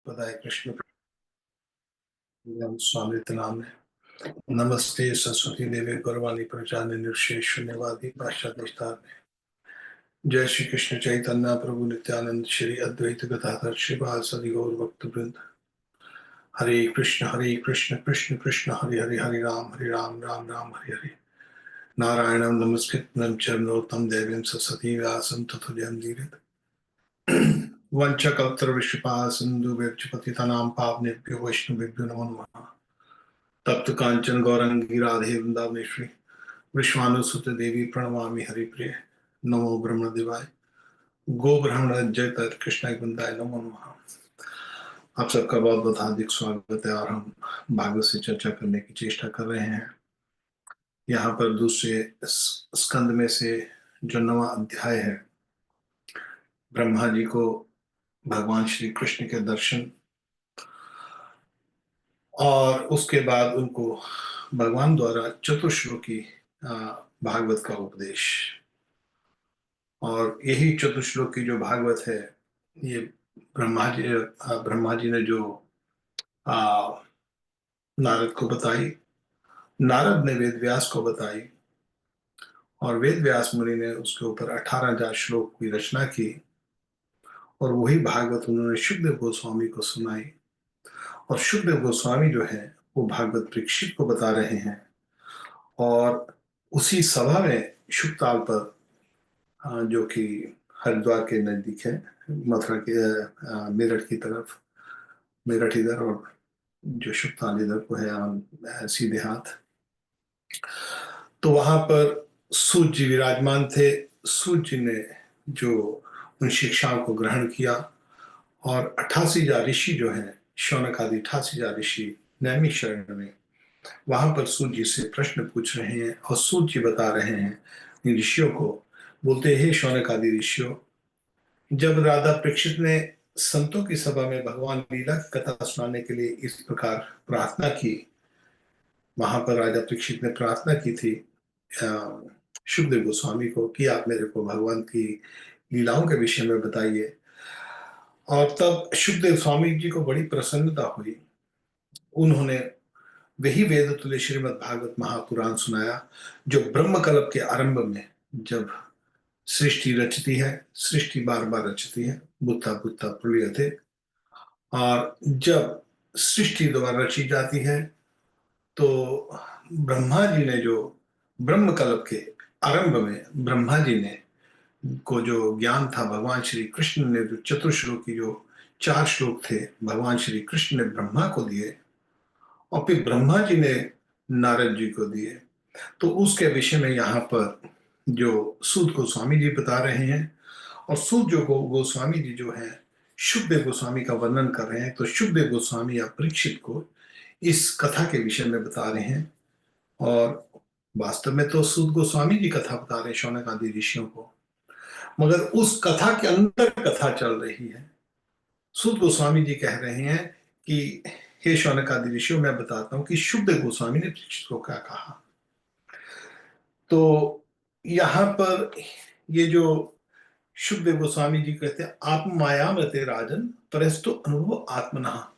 पदाय कृष्ण स्वामी नाम है। नमस्ते सरस्वती देवी गौरवाणी प्रचार निर्शेष शून्यवादी पाश्चात्य। जय श्री कृष्ण चैतन्य प्रभु नित्यानंद श्री अद्वैत गदाधर श्रीवासदि गौर भक्त वृंद। हरे कृष्ण कृष्ण कृष्ण हरे हरे हरे राम राम राम हरे हरे। नारायणं नमस्कृतं चरणोत्तम देवीं सरस्वती व्यासं ततो जयमुदीरयेत्। वंशकल्पतरुष्यपा सिंधु व्यक्षपतितनां पावनेभ्यो वैष्णवेभ्यो नमो नमः। तप्त कांचन गौरंगी राधे वृंदावनेश्वरी विश्वानुसुत देवी प्रणमामि हरिप्रिय। नमो ब्रह्म देवाय गो ब्राह्मण जय तत् कृष्ण वृंदाय नमो नमः। आप सबका बहुत बहुत हार्दिक स्वागत है और हम भागवत से चर्चा करने की चेष्टा कर रहे हैं। यहाँ पर दूसरे स्कंद में से जो 9वां अध्याय है, ब्रह्मा जी को भगवान श्री कृष्ण के दर्शन और उसके बाद उनको भगवान द्वारा चतुश्लोकी भागवत का उपदेश। और यही चतुश्लोकी जो भागवत है, ये ब्रह्मा जी ने जो नारद को बताई, नारद ने वेद व्यास को बताई और वेद व्यास मुनि ने उसके ऊपर 18,000 श्लोक की रचना की और वही भागवत उन्होंने शुकदेव गोस्वामी को सुनाई। और शुकदेव गोस्वामी जो है वो भागवत परीक्षित को बता रहे हैं। और उसी सभा में शुकताल पर, जो कि हरिद्वार के नजदीक है, मथुरा के मेरठ की तरफ, मेरठ इधर और जो शुकताल इधर को है सीधे हाथ, तो वहां पर सूत जी विराजमान थे। सूत जी ने जो उन शिक्षाओं को ग्रहण किया और 88,000 ऋषि जो हैं, शौनक आदि 88,000 ऋषि नैमिष शरण में वहां पर सूत जी से प्रश्न पूछ रहे हैं और सूत जी बता रहे हैं इन ऋषियों को, बोलते हे शौनक आदि ऋषियों, जब राधा परीक्षित ने संतों की सभा में भगवान लीला की कथा सुनाने के लिए इस प्रकार प्रार्थना की, वहां पर राजा परीक्षित ने प्रार्थना की थी शुकदेव गोस्वामी को कि आप मेरे को भगवान की लीलाओं के विषय में बताइए। और तब शुकदेव स्वामी जी को बड़ी प्रसन्नता हुई। उन्होंने वही वेद तुल्य श्रीमद् भागवत महापुराण सुनाया जो ब्रह्मकल्प के आरंभ में, जब सृष्टि रचती है, सृष्टि बार बार रचती है, बुद्धा बुद्धा प्रलय थे, और जब सृष्टि दोबारा रची जाती है तो ब्रह्मा जी ने जो ब्रह्मकल्प के आरंभ में ब्रह्मा जी ने को जो ज्ञान था, भगवान श्री कृष्ण ने जो चतुर्श्लोकी जो 4 श्लोक थे भगवान श्री कृष्ण ने ब्रह्मा को दिए और फिर ब्रह्मा जी ने नारद जी को दिए। तो उसके विषय में यहाँ पर जो सूत गोस्वामी जी बता रहे हैं, और सूत जो गोस्वामी जी जो है शुकदेव गोस्वामी का वर्णन कर रहे हैं। तो शुकदेव गोस्वामी या परीक्षित को इस कथा के विषय में बता रहे हैं और वास्तव में तो सूत गोस्वामी जी कथा बता रहे हैं शौनक आदि ऋषियों को, मगर उस कथा के अंदर कथा चल रही है। सूत गोस्वामी जी कह रहे हैं कि हे शौनक आदि ऋषियों, मैं बताता हूं कि शुकदेव गोस्वामी ने परीक्षित को क्या कहा। तो यहां पर ये जो शुकदेव गोस्वामी जी कहते हैं, आप मायामते राजन परस्तु अनुभव आत्मना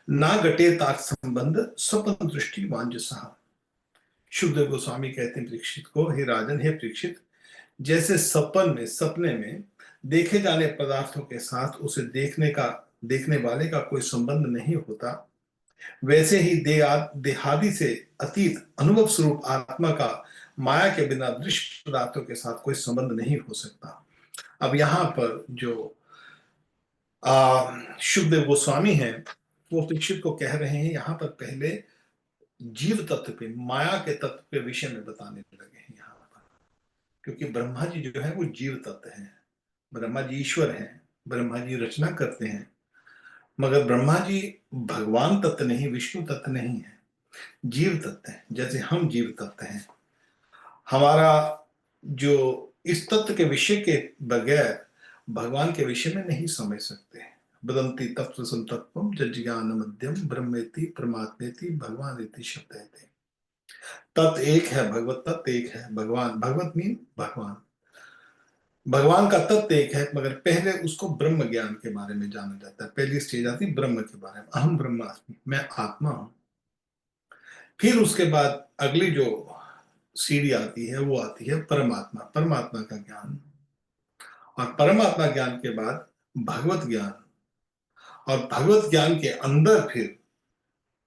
ना घटे ताक संबंध स्वपन दृष्टि वांजसा। शुकदेव गोस्वामी कहते हैं परीक्षित को, हे राजन, हे परीक्षित, जैसे सपने में देखे जाने पदार्थों के साथ उसे देखने वाले का कोई संबंध नहीं होता, वैसे ही देहादि से अतीत अनुभव स्वरूप आत्मा का माया के बिना दृश्य पदार्थों के साथ कोई संबंध नहीं हो सकता। अब यहाँ पर जो शुकदेव गोस्वामी हैं वो परीक्षित को कह रहे हैं, यहाँ पर पहले जीव तत्व पे, माया के तत्व के विषय में बताने लगे हैं यहाँ पर, क्योंकि ब्रह्मा जी जो है वो जीव तत्व हैं, ब्रह्मा जी ईश्वर हैं, ब्रह्मा जी रचना करते हैं, मगर ब्रह्मा जी भगवान तत्व नहीं, विष्णु तत्व नहीं है, जीव तत्व है। जैसे हम जीव तत्व हैं, हमारा जो इस तत्व के विषय के बगैर भगवान के विषय में नहीं समझ सकते। बदंती तत्व संतत्वम जज्ञान मध्यम ब्रह्मेति परमात्मेति भगवान शब्द है। तत्व एक है, भगवत तत्व एक है, भगवान, भगवत मीन भगवान। भगवान का तत्व एक है, मगर पहले उसको ब्रह्म ज्ञान के बारे में जाना जाता है। पहली स्टेज आती है ब्रह्म के बारे में, अहम ब्रह्मास्मि, मैं आत्मा हूं। फिर उसके बाद अगली जो सीढ़ी आती है वो आती है परमात्मा, परमात्मा का ज्ञान। और परमात्मा ज्ञान के बाद भगवत ज्ञान। और भगवत ज्ञान के अंदर फिर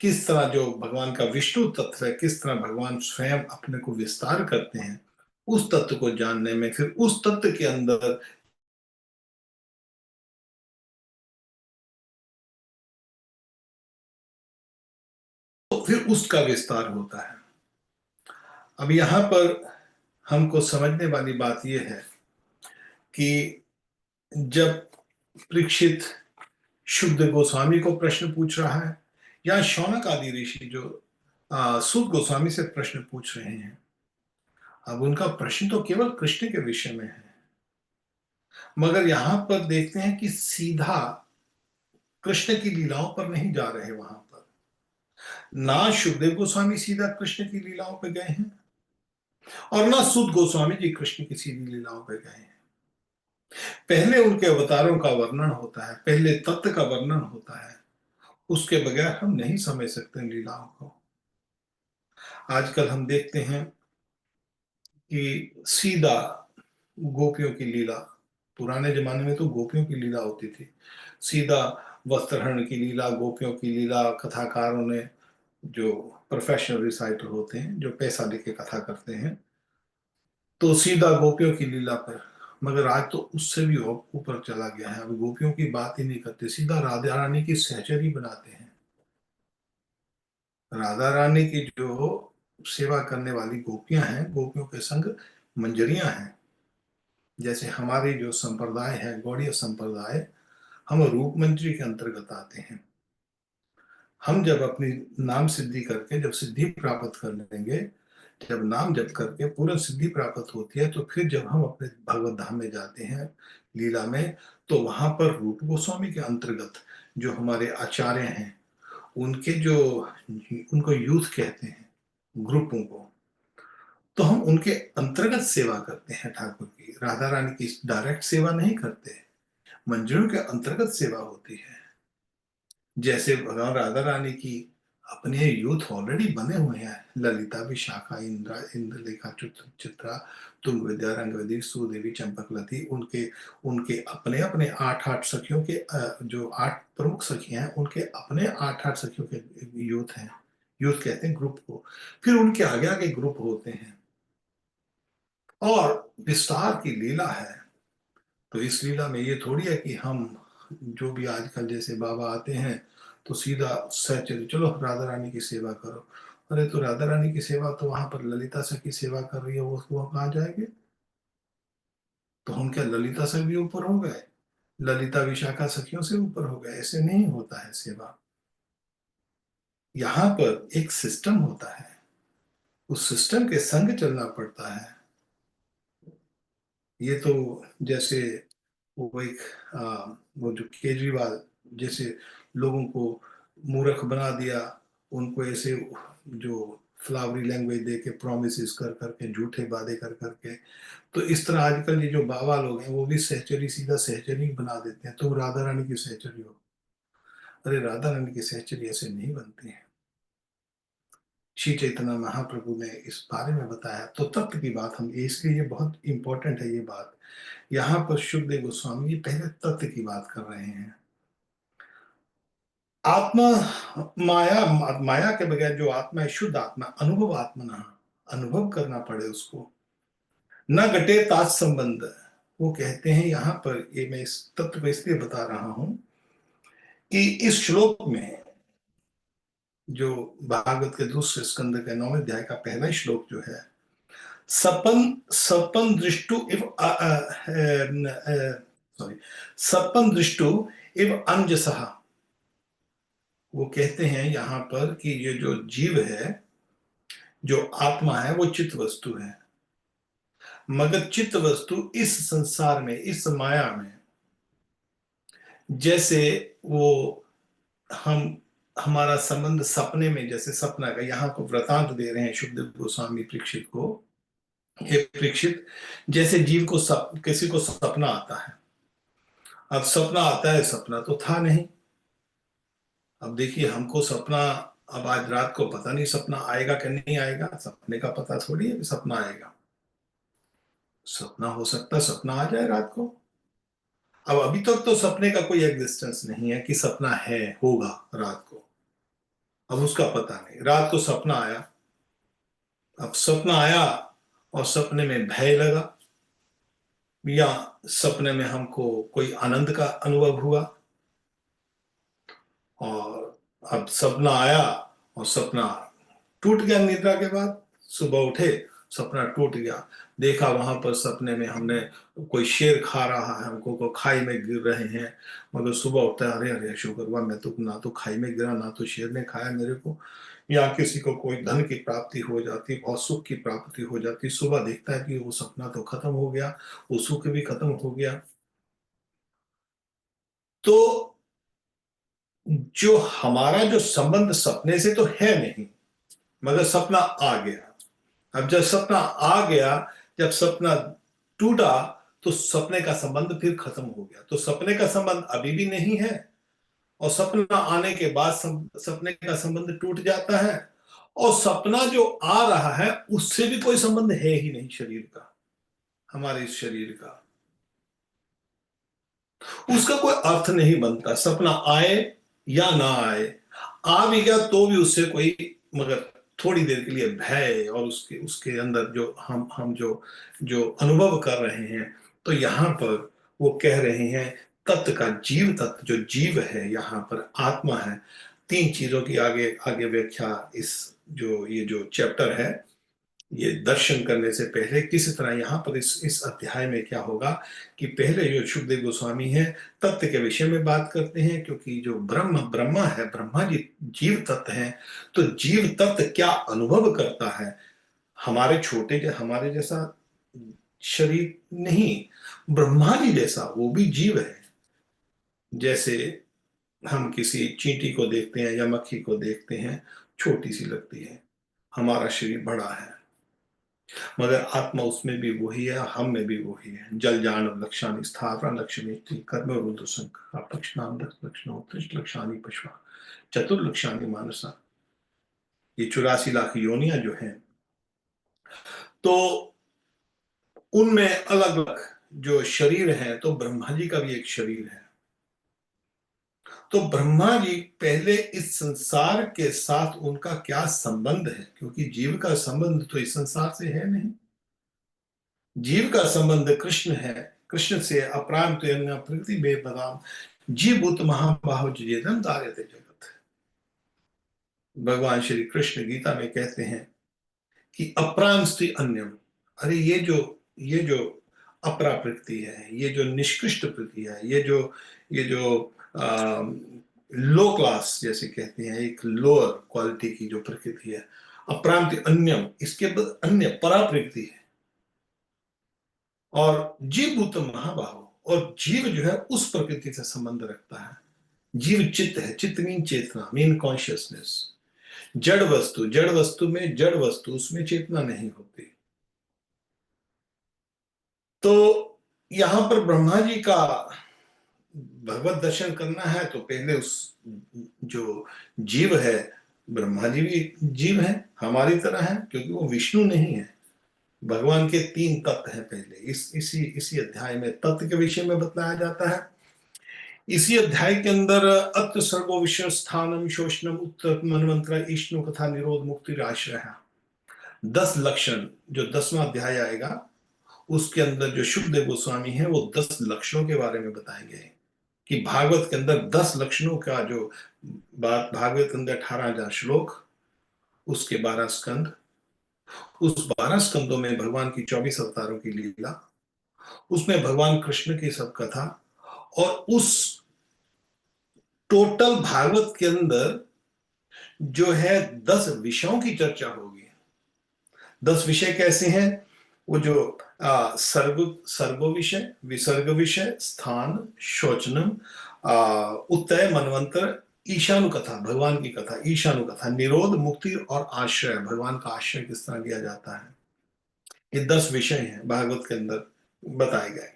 किस तरह जो भगवान का विष्णु तत्व है, किस तरह भगवान स्वयं अपने को विस्तार करते हैं, उस तत्व को जानने में, फिर उस तत्व के अंदर तो फिर उसका विस्तार होता है। अब यहां पर हमको समझने वाली बात यह है कि जब परीक्षित शुद्ध गोस्वामी को प्रश्न पूछ रहा है, या शौनक आदि ऋषि जो सुद गोस्वामी से प्रश्न पूछ रहे हैं, अब उनका प्रश्न तो केवल कृष्ण के विषय में है, मगर यहां पर देखते हैं कि सीधा कृष्ण की लीलाओं पर नहीं जा रहे वहां पर। ना सुखदेव गोस्वामी सीधा कृष्ण की लीलाओं पर गए हैं, और ना सुद गोस्वामी जी कृष्ण की सीधी लीलाओं पर गए हैं। पहले उनके अवतारों का वर्णन होता है, पहले तत्व का वर्णन होता है। उसके बगैर हम नहीं समझ सकते लीलाओं को। आजकल हम देखते हैं कि सीधा गोपियों की लीला, पुराने जमाने में तो गोपियों की लीला होती थी, सीधा वस्त्रहरण की लीला, गोपियों की लीला, कथाकारों ने, जो प्रोफेशनल रिसाइटर होते हैं, जो पैसा लेके कथा करते हैं, तो सीधा गोपियों की लीला पर। मगर आज तो उससे भी ऊपर चला गया है, अब गोपियों की बात ही नहीं करते, सीधा राधा रानी की सहचरी बनाते हैं। राधा रानी की जो सेवा करने वाली गोपियां हैं, गोपियों के संग मंजरियां हैं। जैसे हमारे जो संप्रदाय है, गौड़ीय संप्रदाय, हम रूप मंजरी के अंतर्गत आते हैं। हम जब अपनी नाम सिद्धि करके जब सिद्धि प्राप्त कर लेंगे, जब नाम जप करके पूर्ण सिद्धि प्राप्त होती है, तो फिर जब हम अपने भगवत धाम में जाते हैं लीला में, तो वहां पर रूप गोस्वामी के अंतर्गत जो हमारे आचार्य हैं, उनके जो, उनको यूथ कहते हैं, ग्रुपों को, तो हम उनके अंतर्गत सेवा करते हैं। ठाकुर की, राधा रानी की डायरेक्ट सेवा नहीं करते, मंदिरों के अंतर्गत सेवा होती है। जैसे भगवान राधा रानी की अपने यूथ ऑलरेडी बने हुए हैं, ललिता, विशाखा, इंद्रा, इंद्रलेखा, चित्रा, तुंग विद्या, रंगवती, सुदेवी, चंपकलती, उनके उनके अपने अपने आठ आठ सखियों के, जो आठ प्रमुख सखियां हैं, उनके अपने आठ आठ सखियों के यूथ हैं। यूथ कहते हैं ग्रुप को। फिर उनके आगे आगे ग्रुप होते हैं, और विस्तार की लीला है। तो इस लीला में ये थोड़ी है कि हम जो भी आजकल जैसे बाबा आते हैं तो सीधा सहचर्य, चलो राधा रानी की सेवा करो। अरे तो राधा रानी की सेवा तो वहां पर ललिता सखी सेवा कर रही है, वो कहाँ जाएंगे? तो हम क्या ललिता से भी ऊपर हो गए? ललिता विशाखा सखियों से ऊपर हो गए? ऐसे नहीं होता है सेवा। यहाँ पर एक सिस्टम होता है, उस सिस्टम के संग चलना पड़ता है। ये तो जैसे वो एक वो जो केजरीवाल जैसे लोगों को मूर्ख बना दिया, उनको ऐसे जो फ्लावरी लैंग्वेज दे के, प्रोमिस कर करके, झूठे वादे कर करके, तो इस तरह आजकल ये जो बाबा लोग हैं वो भी सहचरी, सीधा सहचरी बना देते हैं। तुम राधा रानी की सहचरी हो। अरे राधा रानी की सहचरी ऐसे नहीं बनती है। श्री चैतन्य महाप्रभु ने इस बारे में बताया, तो तत्व की बात हम, इसलिए ये बहुत इंपॉर्टेंट है ये बात। यहाँ पर सुखदेव गोस्वामी जी पहले तत्व की बात कर रहे हैं। आत्मा, माया, माया के बगैर जो आत्मा है, शुद्ध आत्मा, अनुभव आत्मा, ना अनुभव करना पड़े उसको, न घटे तात संबंध। वो कहते हैं यहाँ पर, ये मैं इस तत्व को इसलिए बता रहा हूं कि इस श्लोक में जो भागवत के दूसरे स्कंद के 9वें अध्याय का पहला श्लोक जो है, सपन सपन दृष्टु इव सॉरी, सपन दृष्टु इव अंजसहा। वो कहते हैं यहाँ पर कि ये जो जीव है, जो आत्मा है, वो चित्त वस्तु है, मगर चित्त वस्तु इस संसार में, इस माया में, जैसे वो हम, हमारा संबंध सपने में, जैसे सपना का यहाँ को वृतांत दे रहे हैं सुखदेव गोस्वामी परीक्षित को, हे परीक्षित, जैसे जीव को किसी को सपना आता है। अब सपना आता है, सपना तो था नहीं। अब देखिए, हमको सपना, अब आज रात को पता नहीं सपना आएगा कि नहीं आएगा, सपने का पता थोड़ी है कि सपना आएगा। सपना हो सकता है सपना आ जाए रात को। अब अभी तक तो सपने का कोई एग्जिस्टेंस नहीं है कि सपना है, होगा रात को। अब उसका पता नहीं, रात को सपना आया। अब सपना आया और सपने में भय लगा, या सपने में हमको कोई आनंद का अनुभव हुआ। और अब सपना आया और सपना टूट गया। निद्रा के बाद सुबह उठे, सपना टूट गया। देखा वहां पर सपने में हमने कोई शेर खा रहा है हमको, को खाई में गिर रहे हैं। मगर सुबह उठता है, अरे अरे शुक्र हुआ मैं तो ना तो खाई में गिरा, ना तो शेर ने खाया मेरे को। या किसी को कोई धन की प्राप्ति हो जाती, बहुत सुख की प्राप्ति हो जाती, सुबह देखता है कि वो सपना तो खत्म हो गया, वो सुख भी खत्म हो गया। तो जो हमारा जो संबंध सपने से तो है नहीं, मगर सपना आ गया। अब जब सपना आ गया, जब सपना टूटा, तो सपने का संबंध फिर खत्म हो गया। तो सपने का संबंध अभी भी नहीं है, और सपना आने के बाद सपने का संबंध टूट जाता है। और सपना जो आ रहा है उससे भी कोई संबंध है ही नहीं शरीर का, हमारे इस शरीर का। उसका कोई अर्थ नहीं बनता, सपना आए या ना आए। आ भी गया तो भी उससे कोई, मगर थोड़ी देर के लिए भय, और उसके उसके अंदर जो हम जो जो अनुभव कर रहे हैं। तो यहाँ पर वो कह रहे हैं, तत्व का जीव, तत्व जो जीव है यहाँ पर आत्मा है। तीन चीजों की आगे आगे व्याख्या इस जो ये जो चैप्टर है, ये दर्शन करने से पहले किसी तरह यहाँ पर इस अध्याय में क्या होगा कि पहले जो सुखदेव गोस्वामी है तत्व के विषय में बात करते हैं, क्योंकि जो ब्रह्मा है, ब्रह्मा जी जीव तत्व हैं। तो जीव तत्व क्या अनुभव करता है, हमारे हमारे जैसा शरीर नहीं, ब्रह्मा जी जैसा वो भी जीव है। जैसे हम किसी चींटी को देखते हैं या मक्खी को देखते हैं, छोटी सी लगती है, हमारा शरीर बड़ा है, मगर आत्मा उसमें भी वही है, हम में भी वही है। जल जान लक्षानी स्थावरा लक्ष्मी कर्म रुद्र संख्या लक्षणाम लक्षणों त्रिश लक्षानी पशुआ चतुर्लक्षानी मानसा। ये 84 लाख योनियां जो हैं, तो उनमें अलग अलग जो शरीर हैं, तो ब्रह्मा जी का भी एक शरीर है। तो ब्रह्मा जी पहले इस संसार के साथ उनका क्या संबंध है, क्योंकि जीव का संबंध तो इस संसार से है नहीं। जीव का संबंध कृष्ण है, कृष्ण से अपरांत प्रकृति बेपराम जीवभूत महाबाहो जेदम धार्यते जगत। भगवान श्री कृष्ण गीता में कहते हैं कि अपरांस्ति अन्यम। अरे ये जो अपरा प्रकृति है, ये जो निष्कृष्ट प्रकृति है, ये जो लो क्लास जैसे कहते हैं, एक लोअर क्वालिटी की जो प्रकृति है, अपरांति अन्यम, इसके बाद अन्य परा प्रकृति है। और जीव भूत महाबाहो, और जीव जो है उस प्रकृति से संबंध रखता है। जीव चित्त है, चित्त मीन चेतना, मीन कॉन्शियसनेस। जड़ वस्तु में जड़ वस्तु, उसमें चेतना नहीं होती। तो यहां पर ब्रह्मा जी का भगवत दर्शन करना है, तो पहले उस जो जीव है, ब्रह्मा जी भी जीव है, हमारी तरह है, क्योंकि वो विष्णु नहीं है। भगवान के तीन तत्व हैं। पहले इसी अध्याय में तत्व के विषय में बताया जाता है। इसी अध्याय के अंदर अत्र सर्वो विषय स्थानम शोषणम उत्तर मनमंत्र ईष्णु कथा निरोध मुक्ति आश्रय, 10 लक्षण, जो 10वां अध्याय आएगा उसके अंदर जो शुभदेव गोस्वामी है वो 10 लक्षणों के बारे में बताएंगे, कि भागवत के अंदर 10 लक्षणों का जो बात, भागवत के अंदर 18,000 श्लोक, उसके 12 स्कंद, उस 12 स्कंदों में भगवान की 24 अवतारों की लीला, उसमें भगवान कृष्ण की सब कथा, और उस टोटल भागवत के अंदर जो है 10 विषयों की चर्चा होगी। 10 विषय कैसे हैं, वो जो सर्गो विषय, विसर्ग विषय, स्थान, शोचनम, उत्तय, मनवंतर, ईशानु कथा, भगवान की कथा, ईशानु कथा, निरोध, मुक्ति और आश्रय, भगवान का आश्रय किस तरह किया जाता है। ये 10 विषय हैं भागवत के अंदर बताए गए।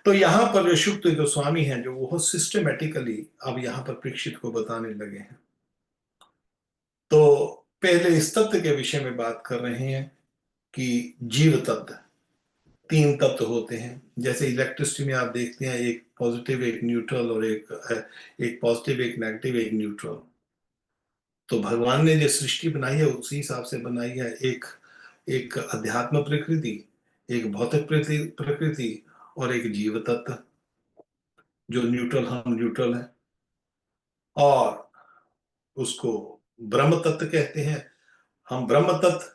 तो यहाँ पर जो शुक्त गोस्वामी हैं, जो वो सिस्टमेटिकली अब यहाँ पर परीक्षित को बताने लगे हैं। तो पहले इस तत्व के विषय में बात कर रहे हैं कि जीव तत्व, 3 तत्व होते हैं। जैसे इलेक्ट्रिसिटी में आप देखते हैं, एक पॉजिटिव, एक न्यूट्रल, और एक पॉजिटिव, एक नेगेटिव, एक न्यूट्रल। तो भगवान ने जो सृष्टि बनाई है उसी हिसाब से बनाई है। एक एक अध्यात्म प्रकृति, एक भौतिक प्रकृति, और एक जीव तत्व जो न्यूट्रल, हम न्यूट्रल है। और उसको ब्रह्म तत्व कहते हैं। हम ब्रह्म तत्व,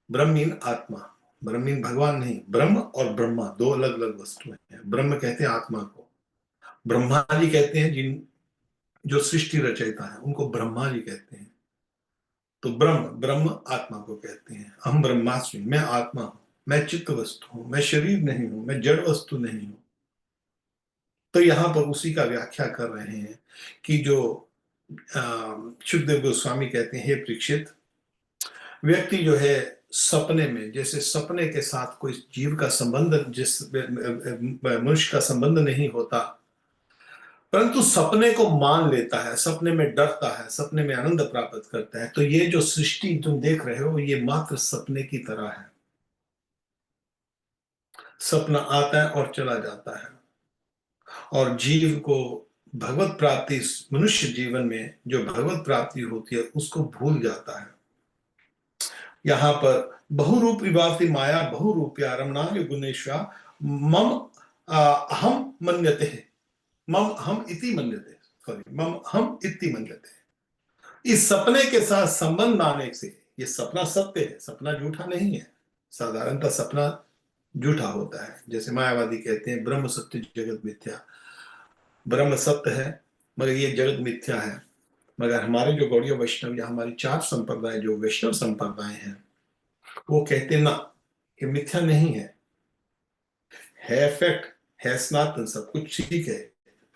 ब्रह्म मीन आत्मा, ब्रह्म मीन भगवान नहीं। ब्रह्म और ब्रह्मा दो अलग अलग वस्तुएं हैं। ब्रह्म कहते हैं आत्मा को। ब्रह्मा जी कहते हैं जिन जो सृष्टि रचयिता है उनको ब्रह्मा जी कहते हैं। तो ब्रह्म, ब्रह्म आत्मा को कहते हैं। हम ब्रह्मास्मि, मैं आत्मा हूं, मैं चित्त वस्तु हूं, मैं शरीर नहीं हूं, मैं जड़ वस्तु नहीं हूं। तो यहां पर उसी का व्याख्या कर रहे हैं कि जो सुखदेव गोस्वामी कहते हैं, हे परीक्षित, व्यक्ति जो है सपने में, जैसे सपने के साथ कोई जीव का संबंध, जिस मनुष्य का संबंध नहीं होता, परंतु सपने को मान लेता है, सपने में डरता है, सपने में आनंद प्राप्त करता है। तो ये जो सृष्टि तुम देख रहे हो, ये मात्र सपने की तरह है। सपना आता है और चला जाता है, और जीव को भगवत प्राप्ति, मनुष्य जीवन में जो भगवत प्राप्ति होती है उसको भूल जाता है। यहाँ पर बहुरूप विभाति माया बहुरूपिया रमणांग गुणेश्वा मम अहम मन्यते, मम हम इति मन्यते, सॉरी, मम हम इति मन्यते। इस सपने के साथ संबंध आने से, ये सपना सत्य है, सपना झूठा नहीं है। साधारणतः सपना झूठा होता है। जैसे मायावादी कहते हैं ब्रह्म सत्य जगत मिथ्या, ब्रह्म सत्य है मगर ये जगत मिथ्या है। मगर हमारे जो गौड़ीय वैष्णव या हमारी 4 संप्रदाय, जो वैष्णव संप्रदाय हैं, वो कहते हैं ना, ये मिथ्या नहीं है फैक्ट, है सनातन, सब कुछ ठीक है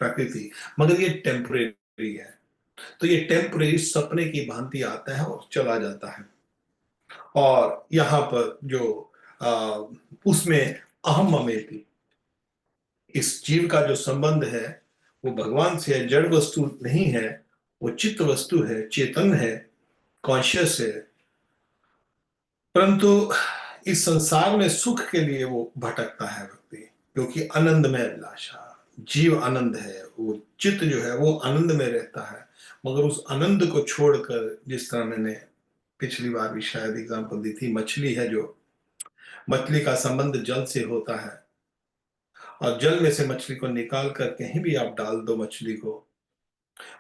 प्रकृति, मगर ये टेम्परेरी है। तो ये टेम्परेरी सपने की भांति आता है और चला जाता है। और यहाँ पर जो उसमें अहम ममेति, इस जीव का जो संबंध है वो भगवान से है, जड़ वस्तु नहीं है, वो चित्त वस्तु है, चेतन है, कॉन्शियस है। परंतु इस संसार में सुख के लिए वो भटकता है व्यक्ति, क्योंकि आनंद में अभिलाषा, जीव आनंद है, वो चित्त जो है वो आनंद में रहता है। मगर उस आनंद को छोड़कर, जिस तरह मैंने पिछली बार भी शायद एग्जांपल दी थी, मछली है, जो मछली का संबंध जल से होता है, और जल में से मछली को निकाल कर कहीं भी आप डाल दो मछली को,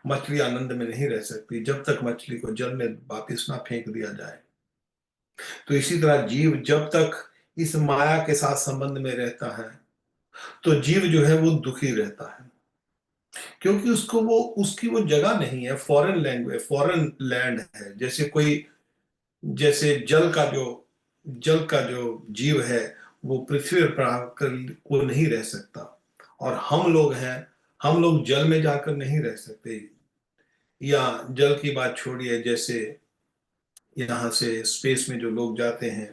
मछली आनंद में नहीं रह सकती जब तक मछली को जल में वापिस ना फेंक दिया जाए। तो इसी तरह जीव जब तक इस माया के साथ संबंध में रहता है, तो जीव जो है वो दुखी रहता है, क्योंकि उसको वो, उसकी वो जगह नहीं है, फॉरेन लैंग्वेज, फॉरेन लैंड है। जैसे कोई, जैसे जल का जो जीव है वो पृथ्वी पर आकर वो नहीं रह सकता, और हम लोग हैं, हम लोग जल में जाकर नहीं रह सकते। या जल की बात छोड़िए, जैसे यहाँ से स्पेस में जो लोग जाते हैं,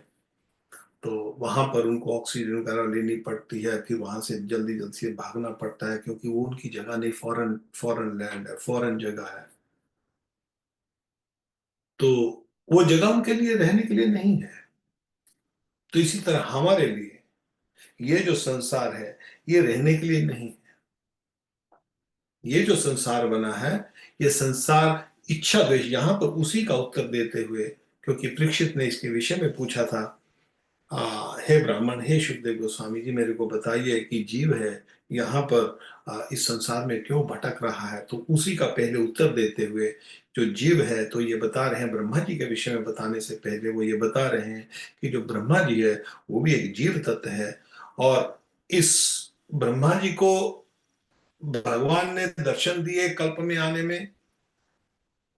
तो वहां पर उनको ऑक्सीजन वगैरह लेनी पड़ती है, फिर वहां से जल्दी जल्दी से भागना पड़ता है, क्योंकि वो उनकी जगह नहीं, फॉरेन फॉरेन लैंड है, फॉरेन जगह है। तो वो जगह उनके लिए रहने के लिए नहीं है। तो इसी तरह हमारे लिए ये जो संसार है ये रहने के लिए नहीं। ये जो संसार बना है, ये संसार इच्छा द्वेष, यहां पर उसी का उत्तर देते हुए, क्योंकि परीक्षित ने इसके विषय में पूछा था, हे ब्राह्मण, हे शुकदेव गोस्वामी जी, मेरे को बताइए कि जीव है यहाँ पर इस संसार में क्यों भटक रहा है। तो उसी का पहले उत्तर देते हुए, जो जीव है, तो ये बता रहे हैं, ब्रह्मा जी के विषय में बताने से पहले वो ये बता रहे हैं कि जो ब्रह्मा जी है वो भी एक जीव तत्व है। और इस ब्रह्मा जी को भगवान ने दर्शन दिए कल्प में आने में,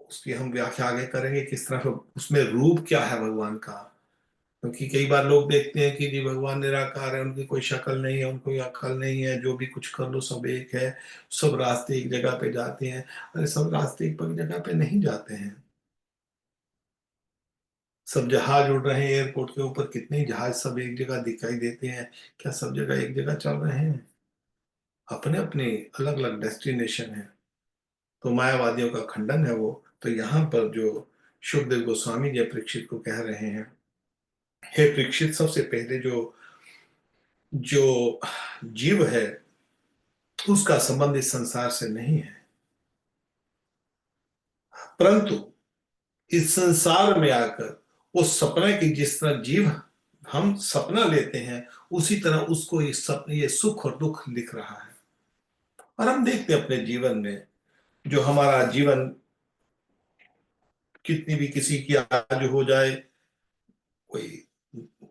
उसकी हम व्याख्या आगे करेंगे, किस तरह से उसमें रूप क्या है भगवान का। क्योंकि कई बार लोग देखते हैं कि जी भगवान निराकार है, उनकी कोई शक्ल नहीं है, उनको कोई अक्ल नहीं है, जो भी कुछ कर लो सब एक है, सब रास्ते एक जगह पे जाते हैं। अरे सब रास्ते एक जगह पे नहीं जाते हैं, सब जहाज उड़ रहे हैं एयरपोर्ट के ऊपर, कितने जहाज सब एक जगह दिखाई देते हैं। क्या सब जगह एक जगह चल रहे हैं? अपने अपने अलग अलग डेस्टिनेशन है। तो मायावादियों का खंडन है वो। तो यहाँ पर जो शुभदेव गोस्वामी जी परीक्षित को कह रहे हैं, हे परीक्षित, सबसे पहले जो जो जीव है उसका संबंध इस संसार से नहीं है, परंतु इस संसार में आकर वो सपने की, जिस तरह जीव हम सपना लेते हैं, उसी तरह उसको ये सपने, ये सुख और दुख लिख रहा है। और हम देखते हैं अपने जीवन में, जो हमारा जीवन कितनी भी किसी की आज हो जाए, कोई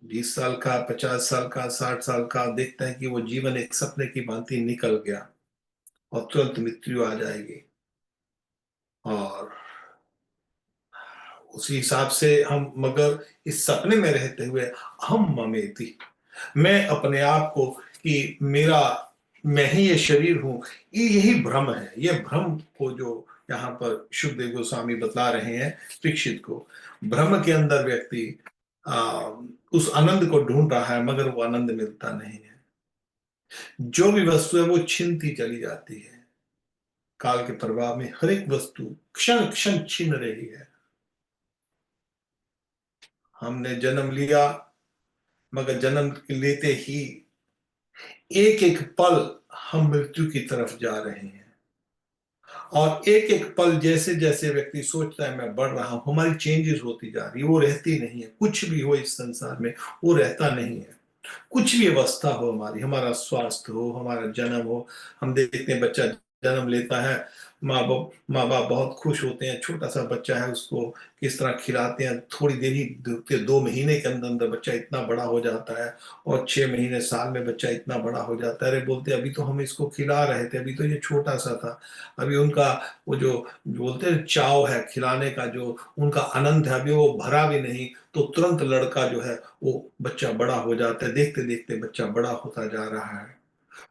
20 साल का, 50 साल का, 60 साल का, देखता है कि वो जीवन एक सपने की भांति निकल गया और तुरंत मृत्यु आ जाएगी। और उसी हिसाब से हम, मगर इस सपने में रहते हुए हम ममेति, मैं अपने आप को, कि मेरा, मैं ही ये शरीर हूं, ये यही भ्रम है। ये भ्रम को जो यहाँ पर शुभदेव गोस्वामी बता रहे हैं परीक्षित को, भ्रम के अंदर व्यक्ति उस आनंद को ढूंढ रहा है, मगर वो आनंद मिलता नहीं है। जो भी वस्तु है वो छिनती चली जाती है। काल के प्रभाव में हर एक वस्तु क्षण क्षण छीन रही है। हमने जन्म लिया, मगर जन्म लेते ही एक एक पल हम मृत्यु की तरफ जा रहे हैं। और एक एक पल जैसे जैसे व्यक्ति सोचता है मैं बढ़ रहा हूं, हमारी चेंजेस होती जा रही है, वो रहती नहीं है। कुछ भी हो इस संसार में वो रहता नहीं है। कुछ भी अवस्था हो हमारी, हमारा स्वास्थ्य हो, हमारा जन्म हो, हम देखते हैं बच्चा जन्म लेता है, माँ बाप बहुत खुश होते हैं। छोटा सा बच्चा है, उसको किस तरह खिलाते हैं, थोड़ी देर ही, 2 महीने के अंदर अंदर बच्चा इतना बड़ा हो जाता है। और 6 महीने, साल में बच्चा इतना बड़ा हो जाता है। अरे बोलते हैं अभी तो हम इसको खिला रहे थे, अभी तो ये छोटा सा था। अभी उनका वो जो बोलते हैं चाव है खिलाने का, जो उनका आनंद है, अभी वो भरा भी नहीं। तो तुरंत लड़का जो है वो बच्चा बड़ा हो जाता है। देखते देखते बच्चा बड़ा होता जा रहा है,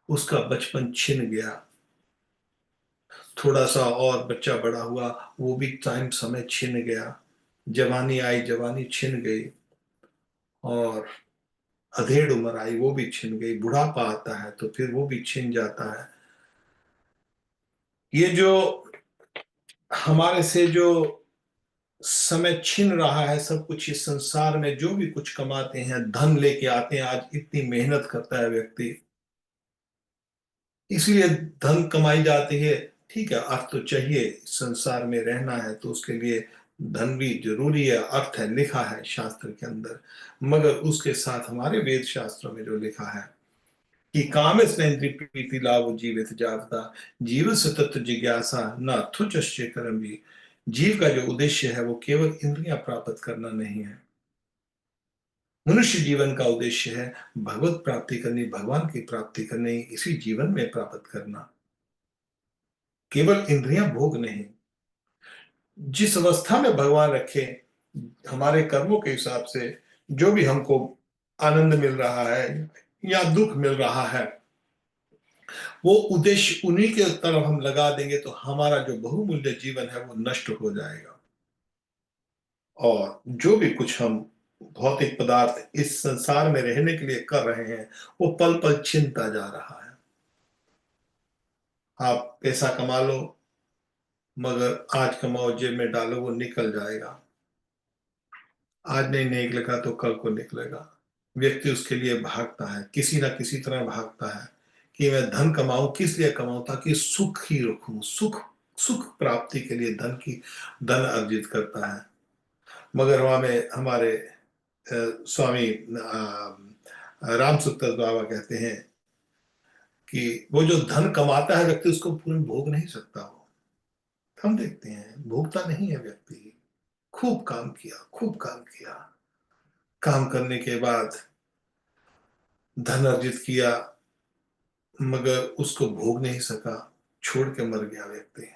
उसका बचपन छिन गया। थोड़ा सा और बच्चा बड़ा हुआ, वो भी टाइम समय छिन गया। जवानी आई, जवानी छिन गई। और अधेड़ उम्र आई, वो भी छिन गई। बुढ़ापा आता है तो फिर वो भी छिन जाता है। ये जो हमारे से जो समय छिन रहा है, सब कुछ इस संसार में जो भी कुछ कमाते हैं, धन लेके आते हैं, आज इतनी मेहनत करता है व्यक्ति, इसलिए धन कमाई जाती है। ठीक है, अर्थ तो चाहिए, संसार में रहना है तो उसके लिए धन भी जरूरी है, अर्थ है, लिखा है शास्त्र के अंदर। मगर उसके साथ हमारे वेद शास्त्रों में जो लिखा है कि काम स्नेन्द्रिय प्रीति लाभ जीवित जावता, जीव सतत जिज्ञासा न तुच्छ कर्म भी। जीव का जो उद्देश्य है वो केवल इंद्रियां प्राप्त करना नहीं है। मनुष्य जीवन का उद्देश्य है भगवत प्राप्ति करनी, भगवान की प्राप्ति करनी, इसी जीवन में प्राप्त करना, केवल इंद्रियां भोग नहीं। जिस अवस्था में भगवान रखे, हमारे कर्मों के हिसाब से जो भी हमको आनंद मिल रहा है या दुख मिल रहा है, वो उद्देश्य उन्हीं के तरफ हम लगा देंगे तो हमारा जो बहुमूल्य जीवन है वो नष्ट हो जाएगा। और जो भी कुछ हम भौतिक पदार्थ इस संसार में रहने के लिए कर रहे हैं, वो पल पल छिनता जा रहा है। आप पैसा कमा लो, मगर आज कमाओ जेब में डालो, वो निकल जाएगा। आज नहीं निकलेगा तो कल को निकलेगा। व्यक्ति उसके लिए भागता है, किसी ना किसी तरह भागता है कि मैं धन कमाऊं। किस लिए कमाऊं? ताकि सुख ही रखूं, सुख, सुख प्राप्ति के लिए धन अर्जित करता है। मगर वहां में हमारे स्वामी राम सुतर बाबा कहते हैं कि वो जो धन कमाता है व्यक्ति, उसको पूर्ण भोग नहीं सकता। वो हम देखते हैं भोगता नहीं है व्यक्ति। खूब काम किया, खूब काम किया, काम करने के बाद धन अर्जित किया, मगर उसको भोग नहीं सका, छोड़ के मर गया व्यक्ति।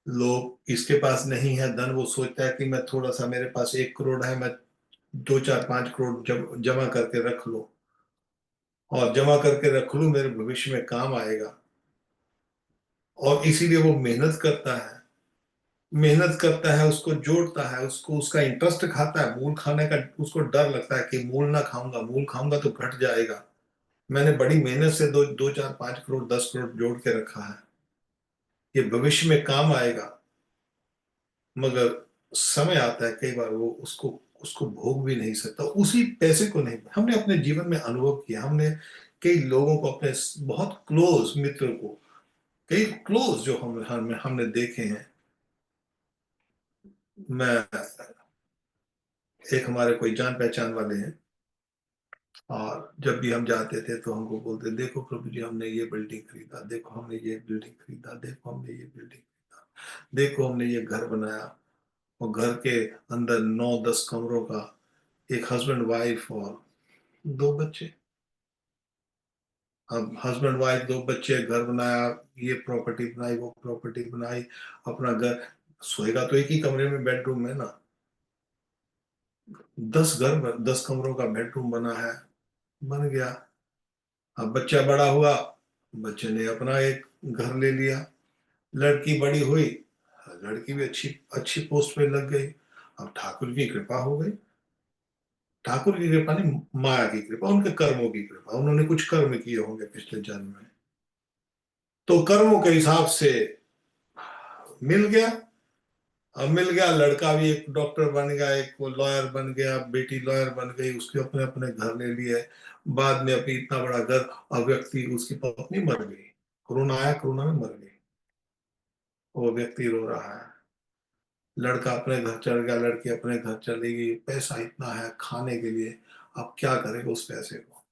लोग, इसके पास नहीं है धन, वो सोचता है कि मैं थोड़ा सा, मेरे पास 1 करोड़ है, मैं 2 4 5 करोड़ जमा करके रख लो, और जमा करके रख लूं, मेरे भविष्य में काम आएगा। और इसीलिए वो मेहनत करता है। मेहनत करता है, उसको जोड़ता है, उसको उसका इंटरेस्ट खाता है, मूल खाने का उसको डर लगता है कि मूल ना खाऊंगा, मूल खाऊंगा तो घट जाएगा। मैंने बड़ी मेहनत से दो दो चार 5 करोड़ 10 करोड़ जोड़ के रखा है, ये भविष्य में काम आएगा। मगर समय आता है कई बार वो उसको उसको भोग भी नहीं सकता, उसी पैसे को नहीं। हमने अपने जीवन में अनुभव किया, हमने कई लोगों को, अपने बहुत क्लोज मित्र को, कई क्लोज जो हमने देखे हैं। मैं एक हमारे कोई जान पहचान वाले हैं, और जब भी हम जाते थे तो हमको बोलते, देखो प्रभु जी हमने ये बिल्डिंग खरीदा, देखो हमने ये बिल्डिंग खरीदा, देखो हमने ये बिल्डिंग खरीदा, देखो हमने ये घर बनाया। और घर के अंदर 9-10 कमरों का, एक हस्बैंड वाइफ और 2 बच्चे। अब हस्बैंड वाइफ 2 बच्चे, घर बनाया, ये प्रॉपर्टी बनाई, वो प्रॉपर्टी बनाई, अपना घर। सोएगा तो एक ही कमरे में, बेडरूम में ना। 10 कमरों का बेडरूम बना है, बन गया। अब बच्चा बड़ा हुआ, बच्चे ने अपना एक घर ले लिया। लड़की बड़ी हुई, लड़की भी अच्छी अच्छी पोस्ट पे लग गई। अब ठाकुर की कृपा हो गई। ठाकुर की कृपा नहीं, माया की कृपा, उनके कर्मों की कृपा। उन्होंने कुछ कर्म किए होंगे पिछले जन्म में, तो कर्मों के हिसाब से मिल गया। अब मिल गया, लड़का भी एक डॉक्टर बन गया, एक वो लॉयर बन गया, बेटी लॉयर बन गई, उसके अपने अपने घर ले लिए। बाद में अभी इतना बड़ा घर, और व्यक्ति, उसकी पत्नी मर गई, कोरोना आया, कोरोना में मर गई। वो व्यक्ति रो रहा है। लड़का अपने घर चल गया, लड़की अपने घर चली गई, पैसा इतना है खाने के लिए। अब क्या करेगा उस पैसे को?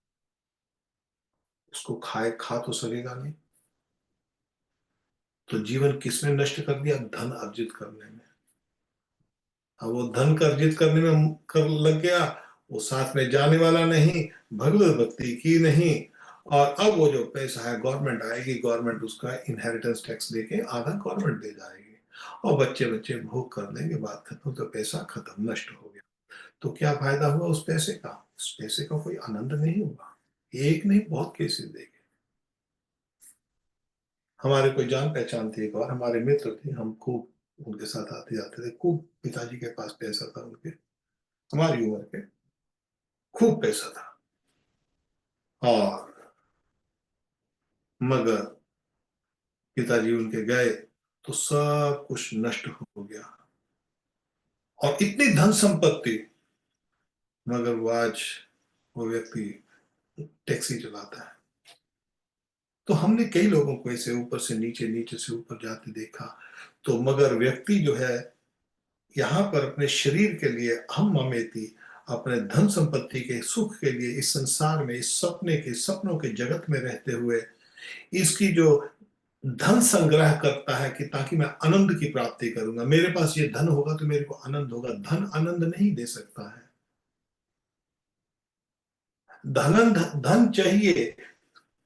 उसको खाए, खा तो सकेगा नहीं। तो जीवन किसने नष्ट कर दिया? धन अर्जित करने में। अब वो धन का अर्जित करने में कर लग गया, वो साथ में जाने वाला नहीं, भगवत भक्ति की नहीं। और अब वो जो पैसा है, गवर्नमेंट आएगी, गवर्नमेंट उसका इनहेरिटेंस टैक्स देके आधा गवर्नमेंट दे जाएगी, और बच्चे बच्चे भोग कर लेंगे, बात खत्म। तो पैसा खत्म, नष्ट हो गया। तो क्या फायदा हुआ उस पैसे का? उस पैसे का कोई आनंद नहीं हुआ। एक नहीं, बहुत केसेस देखे। हमारे कोई जान पहचान थी, एक और हमारे मित्र थे, हम खूब उनके साथ आते जाते थे, खूब पिताजी के पास पैसा था उनके, हमारी उम्र के, खूब पैसा था। और मगर पिताजी उनके गए तो सब कुछ नष्ट हो गया, और इतनी धन संपत्ति। मगर वो आज, वो व्यक्ति टैक्सी चलाता है। तो हमने कई लोगों को ऐसे ऊपर से नीचे, नीचे से ऊपर जाते देखा। तो मगर व्यक्ति जो है, यहाँ पर अपने शरीर के लिए हम ममेती, अपने धन संपत्ति के सुख के लिए इस संसार में, इस सपने के, सपनों के जगत में रहते हुए, इसकी जो धन संग्रह करता है कि ताकि मैं आनंद की प्राप्ति करूंगा, मेरे पास ये धन होगा तो मेरे को आनंद होगा। धन आनंद नहीं दे सकता है। धन धन चाहिए,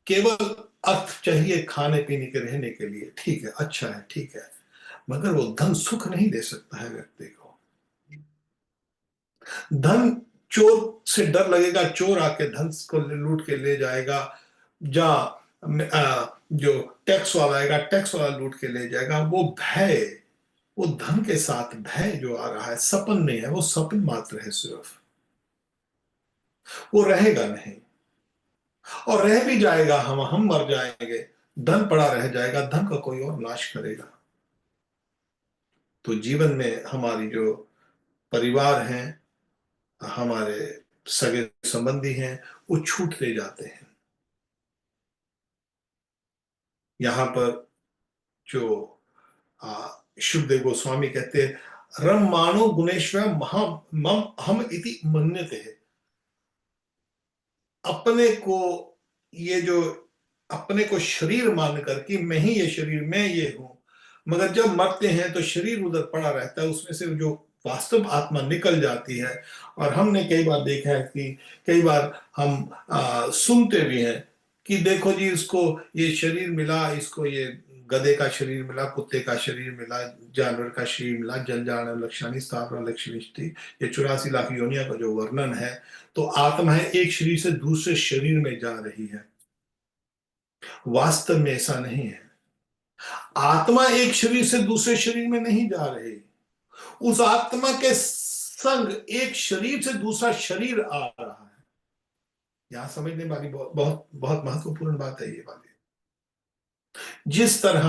केवल अर्थ चाहिए, खाने पीने के, रहने के लिए, ठीक है, अच्छा है, ठीक है। मगर वो धन सुख नहीं दे सकता है व्यक्ति को। धन, चोर से डर लगेगा, चोर आके धन को लूट के ले जाएगा। जो टैक्स वाला आएगा, टैक्स वाला लूट के ले जाएगा। वो भय, वो धन के साथ भय जो आ रहा है, सपन नहीं है, वो सपन मात्र है सिर्फ। वो रहेगा नहीं, और रह भी जाएगा, हम मर जाएंगे, धन पड़ा रह जाएगा, धन का कोई और नाश करेगा। तो जीवन में हमारी जो परिवार हैं, हमारे सगे संबंधी हैं, वो छूटते जाते हैं। यहाँ पर जो शुभदेव गोस्वामी कहते हैं, रम मानो गुणेश्वर महा मम हम इति मन्यते है। अपने को, ये जो अपने को शरीर मानकर कि मैं ही ये शरीर, मैं ये हूं। मगर जब मरते हैं तो शरीर उधर पड़ा रहता है, उसमें से जो वास्तव आत्मा निकल जाती है। और हमने कई बार देखा है कि कई बार हम सुनते भी हैं कि देखो जी, इसको ये शरीर मिला, इसको ये गधे का शरीर मिला, कुत्ते का शरीर मिला, जानवर का शरीर मिला, जंजाण लक्षणी स्थावर लक्षणी, ये 84 लाख योनिया का जो वर्णन है। तो आत्मा है, एक शरीर से दूसरे शरीर में जा रही है। वास्तव में ऐसा नहीं है। आत्मा एक शरीर से दूसरे शरीर में नहीं जा रही, उस आत्मा के संग एक शरीर से दूसरा शरीर आ रहा है। यहां समझने वाली बहुत बहुत बहुत महत्वपूर्ण बात है ये वाली। जिस तरह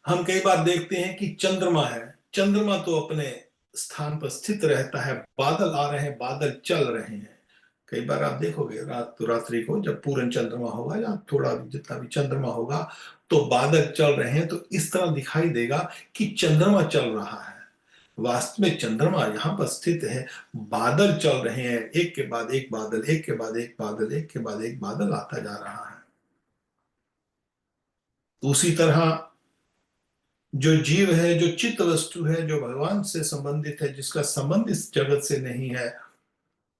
हम कई बार देखते हैं कि चंद्रमा है, चंद्रमा तो अपने स्थान पर स्थित रहता है, बादल आ रहे हैं, बादल चल रहे हैं। कई बार आप देखोगे रात तो रात्रि को जब पूर्ण चंद्रमा होगा या थोड़ा भी जितना भी चंद्रमा होगा तो बादल चल रहे हैं, तो इस तरह दिखाई देगा कि चंद्रमा चल रहा है। वास्तव में चंद्रमा यहां पर स्थित है, बादल चल रहे हैं, एक के बाद एक बादल, एक के बाद एक बादल, एक के बाद एक बादल आता जा रहा है। उसी तरह जो जीव है, जो चित्त वस्तु है, जो भगवान से संबंधित है, जिसका संबंध इस जगत से नहीं है,